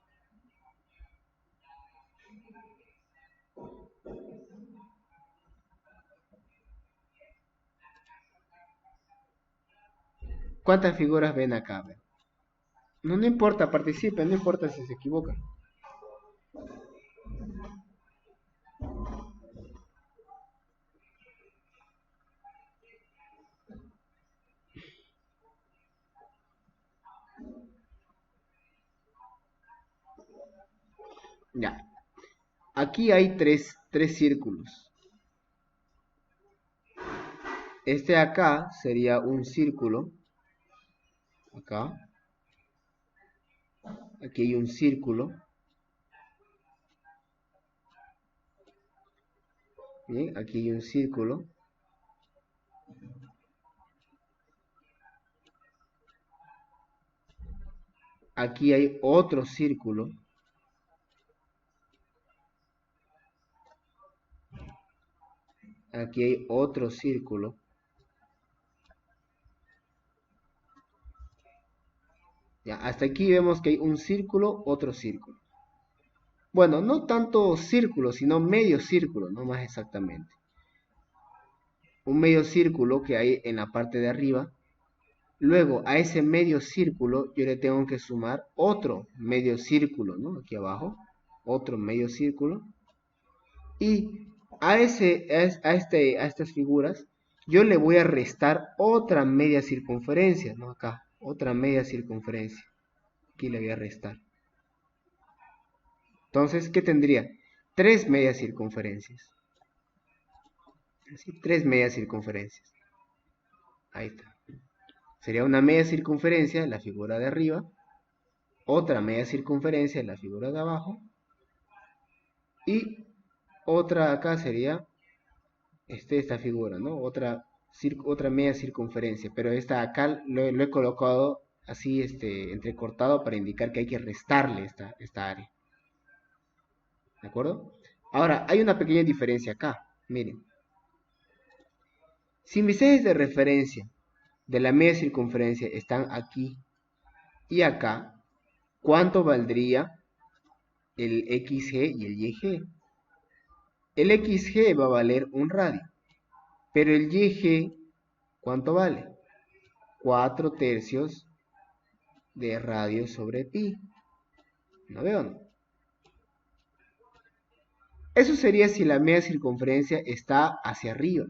¿Cuántas figuras ven acá? No, no importa, participen, no importa si se equivocan. Ya. Aquí hay tres círculos. Este de acá sería un círculo. Acá. Aquí hay un círculo. Bien, aquí hay un círculo. Aquí hay otro círculo. Aquí hay otro círculo. Ya, hasta aquí vemos que hay un círculo, otro círculo. Bueno, no tanto círculo, sino medio círculo, no más exactamente. Un medio círculo que hay en la parte de arriba. Luego a ese medio círculo yo le tengo que sumar otro medio círculo, ¿no? Aquí abajo, otro medio círculo. Y a estas figuras yo le voy a restar otra media circunferencia, ¿no? Acá, otra media circunferencia. Aquí le voy a restar. Entonces, ¿qué tendría? 3 medias circunferencias. Así, 3 medias circunferencias. Ahí está. Sería una media circunferencia en la figura de arriba, otra media circunferencia en la figura de abajo, y otra acá sería esta figura, ¿no? Otra media circunferencia, pero esta acá lo he colocado así entrecortado para indicar que hay que restarle esta área. ¿De acuerdo? Ahora, hay una pequeña diferencia acá. Miren. Si mis ejes de referencia de la media circunferencia están aquí y acá, ¿cuánto valdría el XG y el YG? El XG va a valer un radio, pero el YG, ¿cuánto vale? 4 tercios de radio sobre pi. ¿No veo, no? Eso sería si la media circunferencia está hacia arriba.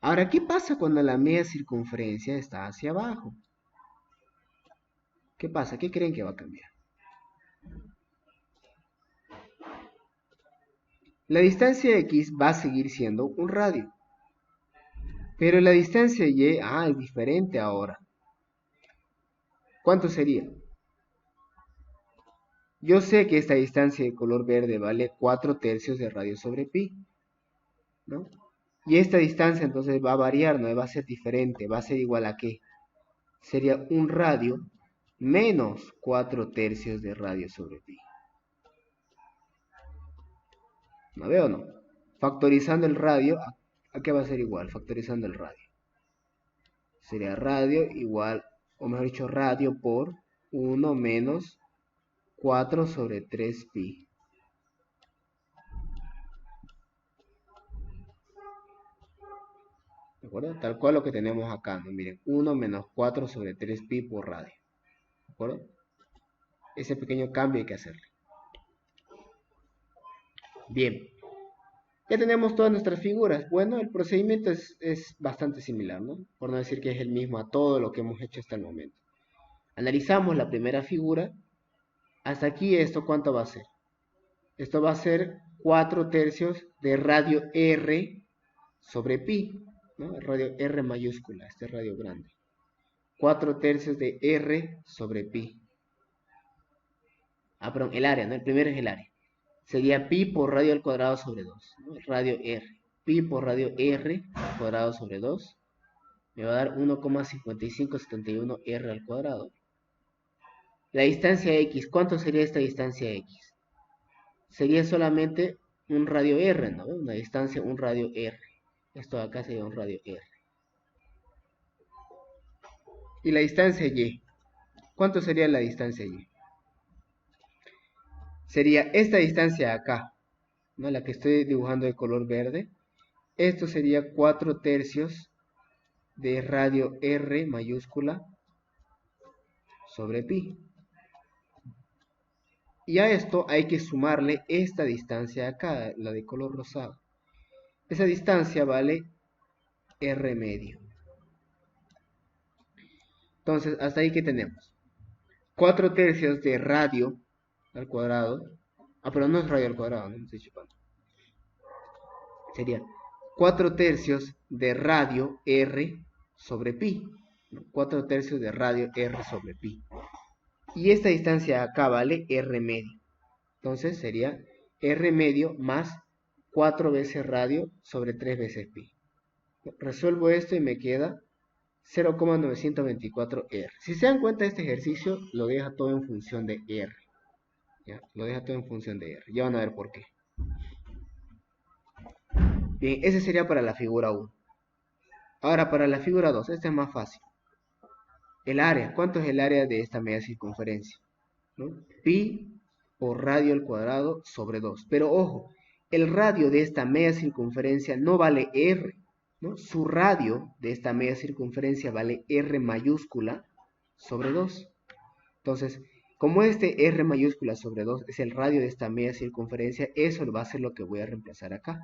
Ahora, ¿qué pasa cuando la media circunferencia está hacia abajo? ¿Qué pasa? ¿Qué creen que va a cambiar? La distancia X va a seguir siendo un radio. Pero la distancia Y, es diferente ahora. ¿Cuánto sería? Yo sé que esta distancia de color verde vale 4 tercios de radio sobre pi, ¿no? Y esta distancia entonces va a variar, no va a ser diferente, va a ser igual a ¿qué? Sería un radio menos 4 tercios de radio sobre pi. ¿No veo o no? Factorizando el radio, ¿a qué va a ser igual? Factorizando el radio. Sería radio igual, o mejor dicho, radio por 1 menos 4 sobre 3 pi. ¿De acuerdo? Tal cual lo que tenemos acá, ¿no? Miren, 1 menos 4 sobre 3 pi por radio. ¿De acuerdo? Ese pequeño cambio hay que hacerle. Bien. Ya tenemos todas nuestras figuras. Bueno, el procedimiento es bastante similar, ¿no? Por no decir que es el mismo a todo lo que hemos hecho hasta el momento. Analizamos la primera figura. Hasta aquí esto, ¿cuánto va a ser? Esto va a ser 4 tercios de radio R sobre pi, ¿no? Radio R mayúscula, este radio grande. 4 tercios de R sobre pi. Ah, perdón, el área, ¿no? El primero es el área. Sería pi por radio al cuadrado sobre 2, ¿no? Radio R. Pi por radio R al cuadrado sobre 2 me va a dar 1,5571 R al cuadrado. La distancia X, ¿cuánto sería esta distancia X? Sería solamente un radio R, ¿no? Una distancia, un radio R. Esto de acá sería un radio R. Y la distancia Y, ¿cuánto sería la distancia Y? Sería esta distancia acá, ¿no? La que estoy dibujando de color verde. Esto sería 4 tercios de radio R mayúscula sobre pi. Y a esto hay que sumarle esta distancia acá, la de color rosado. Esa distancia vale R medio. Entonces, hasta ahí que tenemos 4 tercios de radio al cuadrado. Ah, pero no es radio al cuadrado, no me estoy chupando. Sería 4 tercios de radio R sobre pi. 4 tercios de radio R sobre pi. Y esta distancia acá vale R medio. Entonces sería R medio más 4 veces radio sobre 3 veces pi. Resuelvo esto y me queda 0,924 R. Si se dan cuenta, este ejercicio lo deja todo en función de R. ¿Ya? Lo deja todo en función de R. Ya van a ver por qué. Bien, ese sería para la figura 1. Ahora para la figura 2, esta es más fácil. El área, ¿cuánto es el área de esta media circunferencia? ¿No? Pi por radio al cuadrado sobre 2. Pero ojo, el radio de esta media circunferencia no vale R, ¿no? Su radio de esta media circunferencia vale R mayúscula sobre 2. Entonces, como este R mayúscula sobre 2 es el radio de esta media circunferencia, eso va a ser lo que voy a reemplazar acá.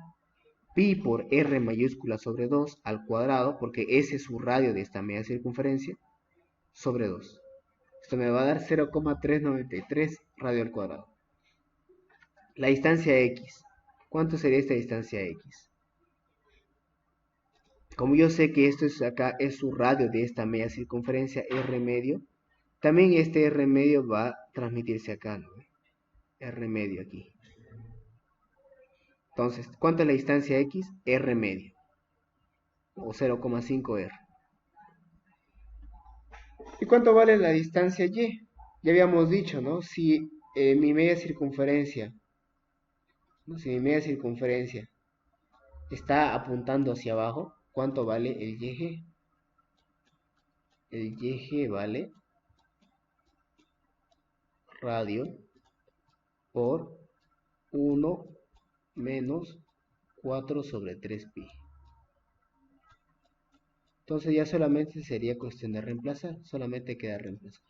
Pi por R mayúscula sobre 2 al cuadrado, porque ese es su radio de esta media circunferencia, sobre 2. Esto me va a dar 0,393 radio al cuadrado. La distancia X. ¿Cuánto sería esta distancia X? Como yo sé que esto es acá es su radio de esta media circunferencia R medio, también este R medio va a transmitirse acá, ¿no? R medio aquí. Entonces, ¿cuánto es la distancia X? R medio. O 0,5 R. ¿Y cuánto vale la distancia Y? Ya habíamos dicho, ¿no? Si mi media circunferencia, ¿no? Si mi media circunferencia está apuntando hacia abajo, ¿cuánto vale el YG? El YG vale radio por 1 menos 4 sobre 3 pi. Entonces ya solamente sería cuestión de reemplazar, solamente queda reemplazar.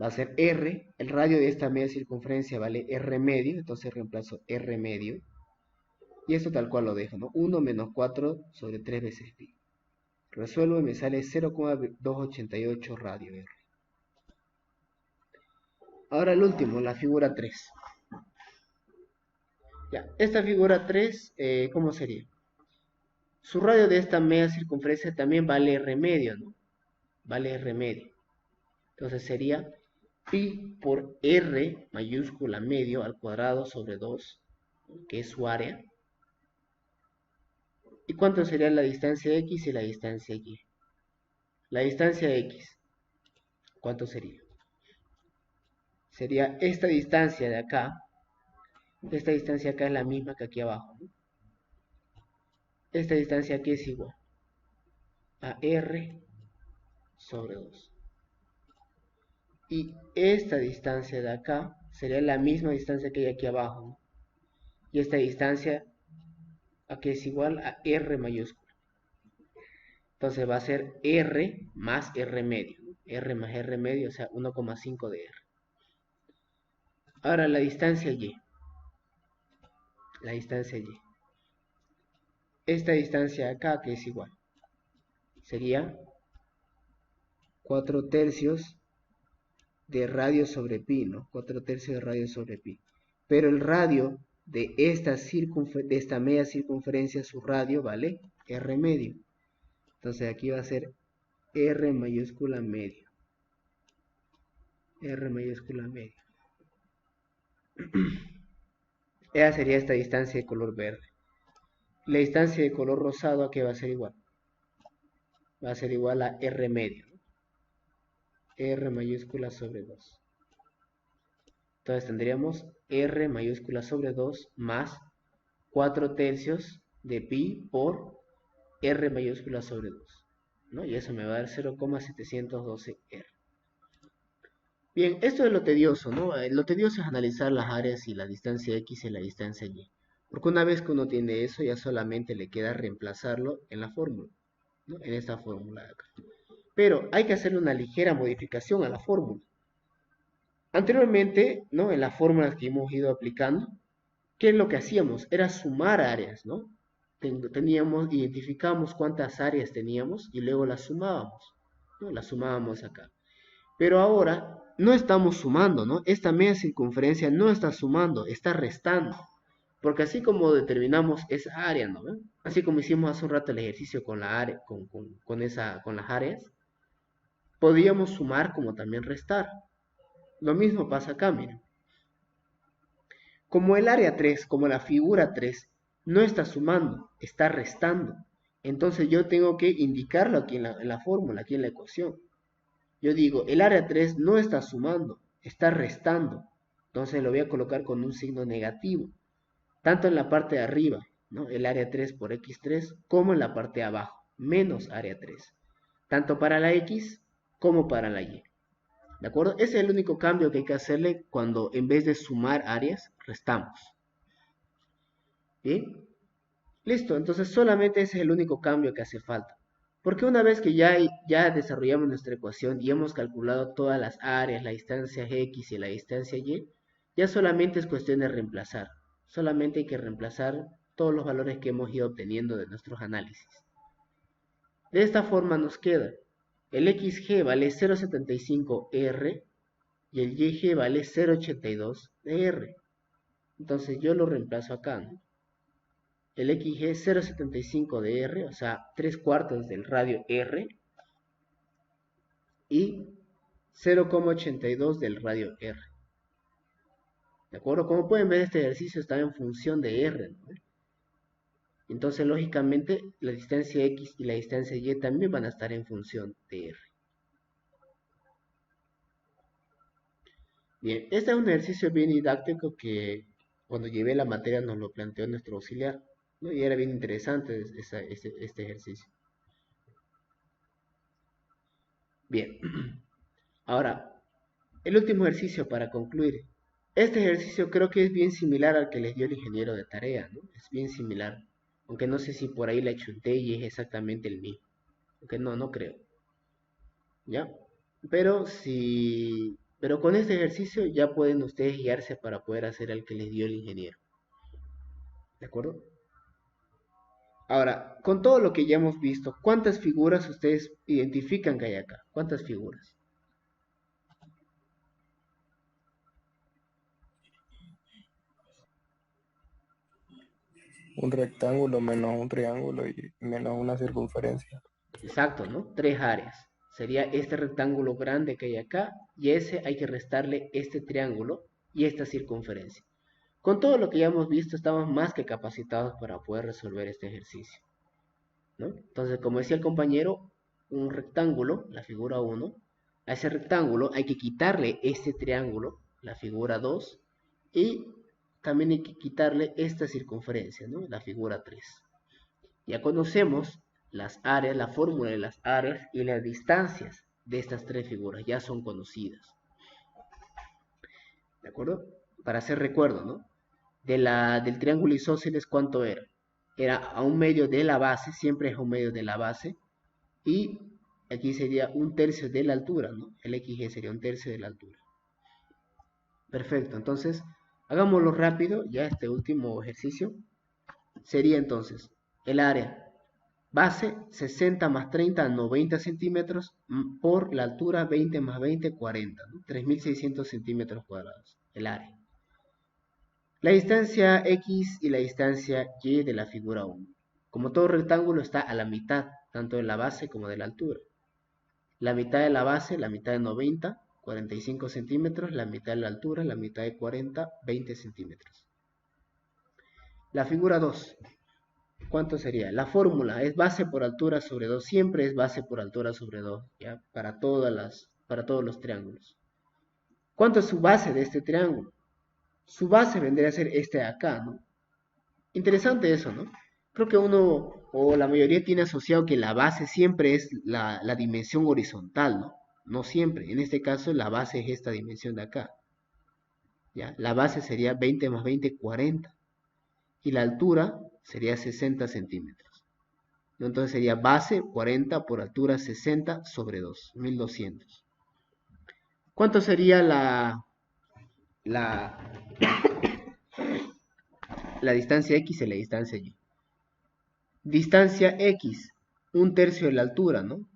Va a ser R, el radio de esta media circunferencia vale R medio, entonces reemplazo R medio. Y esto tal cual lo dejo, ¿no? 1 menos 4 sobre 3 veces pi. Resuelvo y me sale 0,288 radio R. Ahora el último, la figura 3. Ya, esta figura 3, ¿cómo sería? Su radio de esta media circunferencia también vale R medio, ¿no? Vale R medio. Entonces sería pi por R mayúscula medio al cuadrado sobre 2, que es su área. ¿Y cuánto sería la distancia X y la distancia Y? La distancia X, ¿cuánto sería? Sería esta distancia de acá. Esta distancia acá es la misma que aquí abajo, ¿no? Esta distancia aquí es igual a R sobre 2. Y esta distancia de acá sería la misma distancia que hay aquí abajo, ¿no? Y esta distancia aquí es igual a R mayúscula. Entonces va a ser R más R medio, ¿no? R más R medio, o sea, 1,5 de R. Ahora la distancia Y. La distancia Y. Esta distancia acá que es igual. Sería 4 tercios de radio sobre pi, ¿no? 4 tercios de radio sobre pi. pero el radio de esta media circunferencia, su radio vale R medio. Entonces aquí va a ser R mayúscula medio. R mayúscula medio. Esa sería esta distancia de color verde. La distancia de color rosado, ¿a qué va a ser igual? Va a ser igual a R medio. R mayúscula sobre 2. Entonces tendríamos R mayúscula sobre 2 más 4 tercios de pi por R mayúscula sobre 2, ¿no? Y eso me va a dar 0,712 R. Bien, esto es lo tedioso, ¿no? Lo tedioso es analizar las áreas y la distancia X y la distancia Y. Porque una vez que uno tiene eso, ya solamente le queda reemplazarlo en la fórmula, ¿no? En esta fórmula de acá. Pero hay que hacerle una ligera modificación a la fórmula. Anteriormente, ¿no? En las fórmulas que hemos ido aplicando, ¿qué es lo que hacíamos? Era sumar áreas, ¿no? Identificábamos cuántas áreas teníamos y luego las sumábamos, ¿no? Las sumábamos acá. Pero ahora no estamos sumando, ¿no? Esta media circunferencia no está sumando, está restando. Porque así como determinamos esa área, ¿no? Así como hicimos hace un rato el ejercicio con la área, con las áreas, podíamos sumar como también restar. Lo mismo pasa acá, miren. Como el área 3, como la figura 3, no está sumando, está restando. Entonces yo tengo que indicarlo aquí en la fórmula, aquí en la ecuación. Yo digo, el área 3 no está sumando, está restando. Entonces lo voy a colocar con un signo negativo. Tanto en la parte de arriba, ¿no? El área 3 por x3, como en la parte de abajo, menos área 3. Tanto para la x como para la y. ¿De acuerdo? Ese es el único cambio que hay que hacerle cuando en vez de sumar áreas, restamos. ¿Bien? Listo, entonces solamente ese es el único cambio que hace falta. Porque una vez que ya desarrollamos nuestra ecuación y hemos calculado todas las áreas, la distancia x y la distancia y, ya solamente es cuestión de reemplazar. Solamente hay que reemplazar todos los valores que hemos ido obteniendo de nuestros análisis. De esta forma nos queda el xg vale 0,75 R y el YG vale 0,82 de R. Entonces yo lo reemplazo acá, ¿no? El XG es 0,75 de R, o sea, 3/4 del radio R, y 0,82 del radio R. ¿De acuerdo? Como pueden ver, este ejercicio está en función de R, ¿no? Entonces, lógicamente, la distancia X y la distancia Y también van a estar en función de R. Bien, este es un ejercicio bien didáctico que cuando llevé la materia nos lo planteó nuestro auxiliar, ¿no? Y era bien interesante este ejercicio. Bien, ahora, el último ejercicio para concluir. Este ejercicio creo que es bien similar al que les dio el ingeniero de tarea, ¿no? Es bien similar, aunque no sé si por ahí la chunté y es exactamente el mismo. Aunque no creo. ¿Ya? Pero con este ejercicio ya pueden ustedes guiarse para poder hacer el que les dio el ingeniero. ¿De acuerdo? Ahora, con todo lo que ya hemos visto, ¿cuántas figuras ustedes identifican que hay acá? ¿Cuántas figuras? Un rectángulo menos un triángulo y menos una circunferencia. Exacto, ¿no? 3 áreas. Sería este rectángulo grande que hay acá y ese hay que restarle este triángulo y esta circunferencia. Con todo lo que ya hemos visto, estamos más que capacitados para poder resolver este ejercicio, ¿no? Entonces, como decía el compañero, un rectángulo, la figura 1, a ese rectángulo hay que quitarle este triángulo, la figura 2, y también hay que quitarle esta circunferencia, ¿no? La figura 3. Ya conocemos las áreas, la fórmula de las áreas y las distancias de estas 3 figuras, ya son conocidas. ¿De acuerdo? Para hacer recuerdo, ¿no? Del triángulo isósceles, ¿cuánto era? Era a un medio de la base, siempre es a un medio de la base, y aquí sería un tercio de la altura, ¿no? El XG sería un tercio de la altura. Perfecto, entonces, hagámoslo rápido, ya este último ejercicio. Sería entonces, el área base 60 más 30, 90 centímetros, por la altura 20 más 20, 40, ¿no? 3.600 centímetros cuadrados, el área. La distancia X y la distancia Y de la figura 1. Como todo rectángulo está a la mitad, tanto de la base como de la altura. La mitad de la base, la mitad de 90, 45 centímetros, la mitad de la altura, la mitad de 40, 20 centímetros. La figura 2. ¿Cuánto sería? La fórmula es base por altura sobre 2, siempre es base por altura sobre 2, ¿ya? Para todos los triángulos. ¿Cuánto es su base de este triángulo? Su base vendría a ser este de acá, ¿no? Interesante eso, ¿no? Creo que uno o la mayoría tiene asociado que la base siempre es la dimensión horizontal, ¿no? No siempre. En este caso la base es esta dimensión de acá, ¿ya? La base sería 20 más 20, 40. Y la altura sería 60 centímetros. Entonces sería base 40 por altura 60 sobre 2, 1200. ¿Cuánto sería la, la distancia X y la distancia Y? Distancia X, un tercio de la altura, ¿no?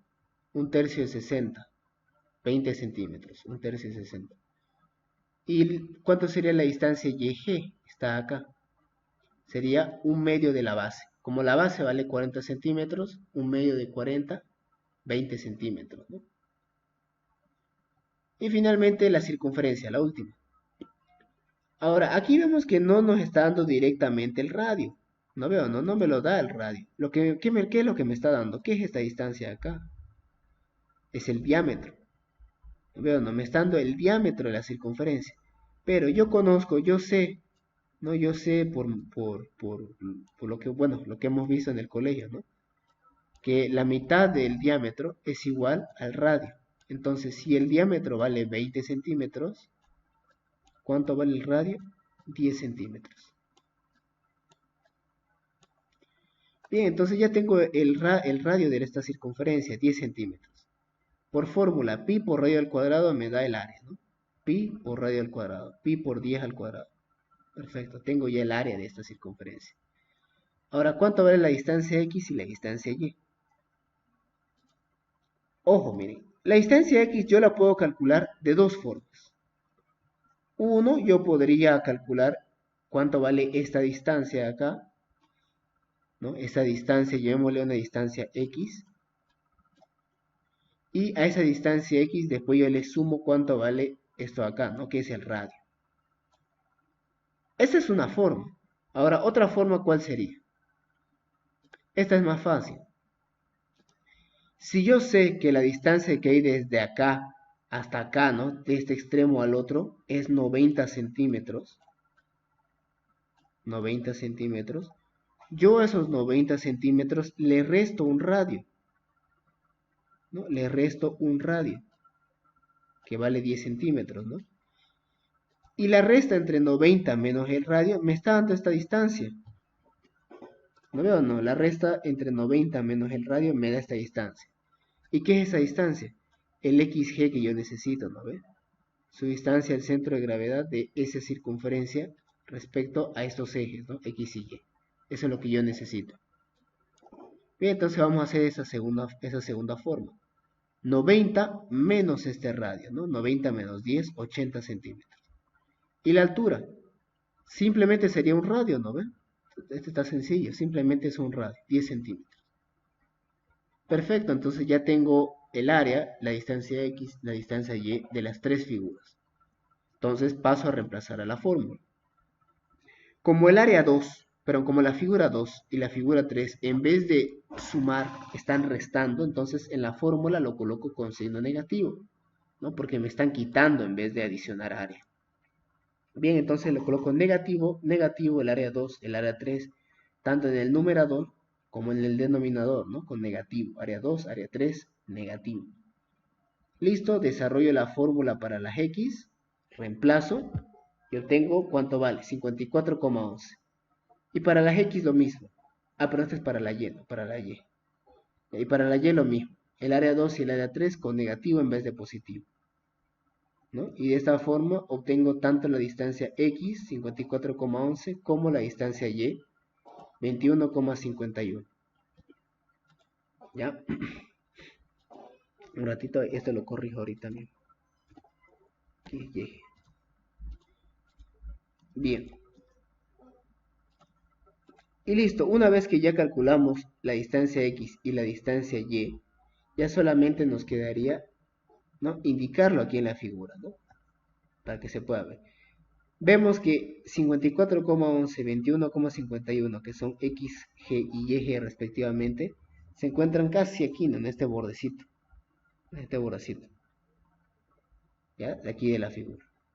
Un tercio de 60, 20 centímetros, un tercio de 60. ¿Y cuánto sería la distancia YG? Está acá. Sería un medio de la base. Como la base vale 40 centímetros, un medio de 40, 20 centímetros, ¿no? Y finalmente la circunferencia, la última. Ahora, aquí vemos que no nos está dando directamente el radio. No veo, no me lo da el radio. ¿Qué es lo que me está dando? ¿Qué es esta distancia acá? Es el diámetro. No veo, no me está dando el diámetro de la circunferencia. Pero yo conozco, yo sé, ¿no? Yo sé por lo que, bueno, lo que hemos visto en el colegio, ¿no? Que la mitad del diámetro es igual al radio. Entonces, si el diámetro vale 20 centímetros, ¿cuánto vale el radio? 10 centímetros. Bien, entonces ya tengo el radio de esta circunferencia, 10 centímetros. Por fórmula, pi por radio al cuadrado me da el área, ¿no? Pi por radio al cuadrado, pi por 10 al cuadrado. Perfecto, tengo ya el área de esta circunferencia. Ahora, ¿cuánto vale la distancia X y la distancia Y? Ojo, miren, la distancia X yo la puedo calcular de dos formas. Uno, yo podría calcular cuánto vale esta distancia de acá, ¿no? Esta distancia, llamémosle una distancia X. Y a esa distancia X después yo le sumo cuánto vale esto de acá, ¿no? Que es el radio. Esa es una forma. Ahora, otra forma, ¿cuál sería? Esta es más fácil. Si yo sé que la distancia que hay desde acá hasta acá, ¿no? De este extremo al otro, es 90 centímetros. 90 centímetros. Yo a esos 90 centímetros le resto un radio, ¿no? Le resto un radio, que vale 10 centímetros, ¿no? Y la resta entre 90 menos el radio me está dando esta distancia. ¿No veo? No, la resta entre 90 menos el radio me da esta distancia. ¿Y qué es esa distancia? El XG que yo necesito, ¿no ve? Su distancia al centro de gravedad de esa circunferencia respecto a estos ejes, ¿no? X y Y. Eso es lo que yo necesito. Bien, entonces vamos a hacer esa segunda forma. 90 menos este radio, ¿no? 90 menos 10, 80 centímetros. ¿Y la altura? Simplemente sería un radio, ¿no ve? Este está sencillo, simplemente es un radio, 10 centímetros. Perfecto, entonces ya tengo el área, la distancia X, la distancia Y de las tres figuras. Entonces paso a reemplazar a la fórmula. Como el área 2, pero como la figura 2 y la figura 3, en vez de sumar, están restando, entonces en la fórmula lo coloco con signo negativo, ¿no? Porque me están quitando en vez de adicionar área. Bien, entonces lo coloco negativo, negativo, el área 2, el área 3, tanto en el numerador como en el denominador, ¿no? Con negativo, área 2, área 3, negativo. Listo, desarrollo la fórmula para las X, reemplazo y obtengo cuánto vale, 54,11. Y para las X lo mismo. Ah, pero esto es para la Y, no para la Y. Y para la Y lo mismo. El área 2 y el área 3 con negativo en vez de positivo, ¿no? Y de esta forma obtengo tanto la distancia X, 54,11, como la distancia Y, 21,51. ¿Ya? Un ratito, esto lo corrijo ahorita mismo. Que llegue. Bien. Y listo, una vez que ya calculamos la distancia X y la distancia Y, ya solamente nos quedaría, ¿no?, indicarlo aquí en la figura, ¿no?, para que se pueda ver. Vemos que 54,11, 21,51, que son X, G y YG respectivamente, se encuentran casi aquí, ¿no?, en este bordecito, ¿ya?, de aquí de la figura.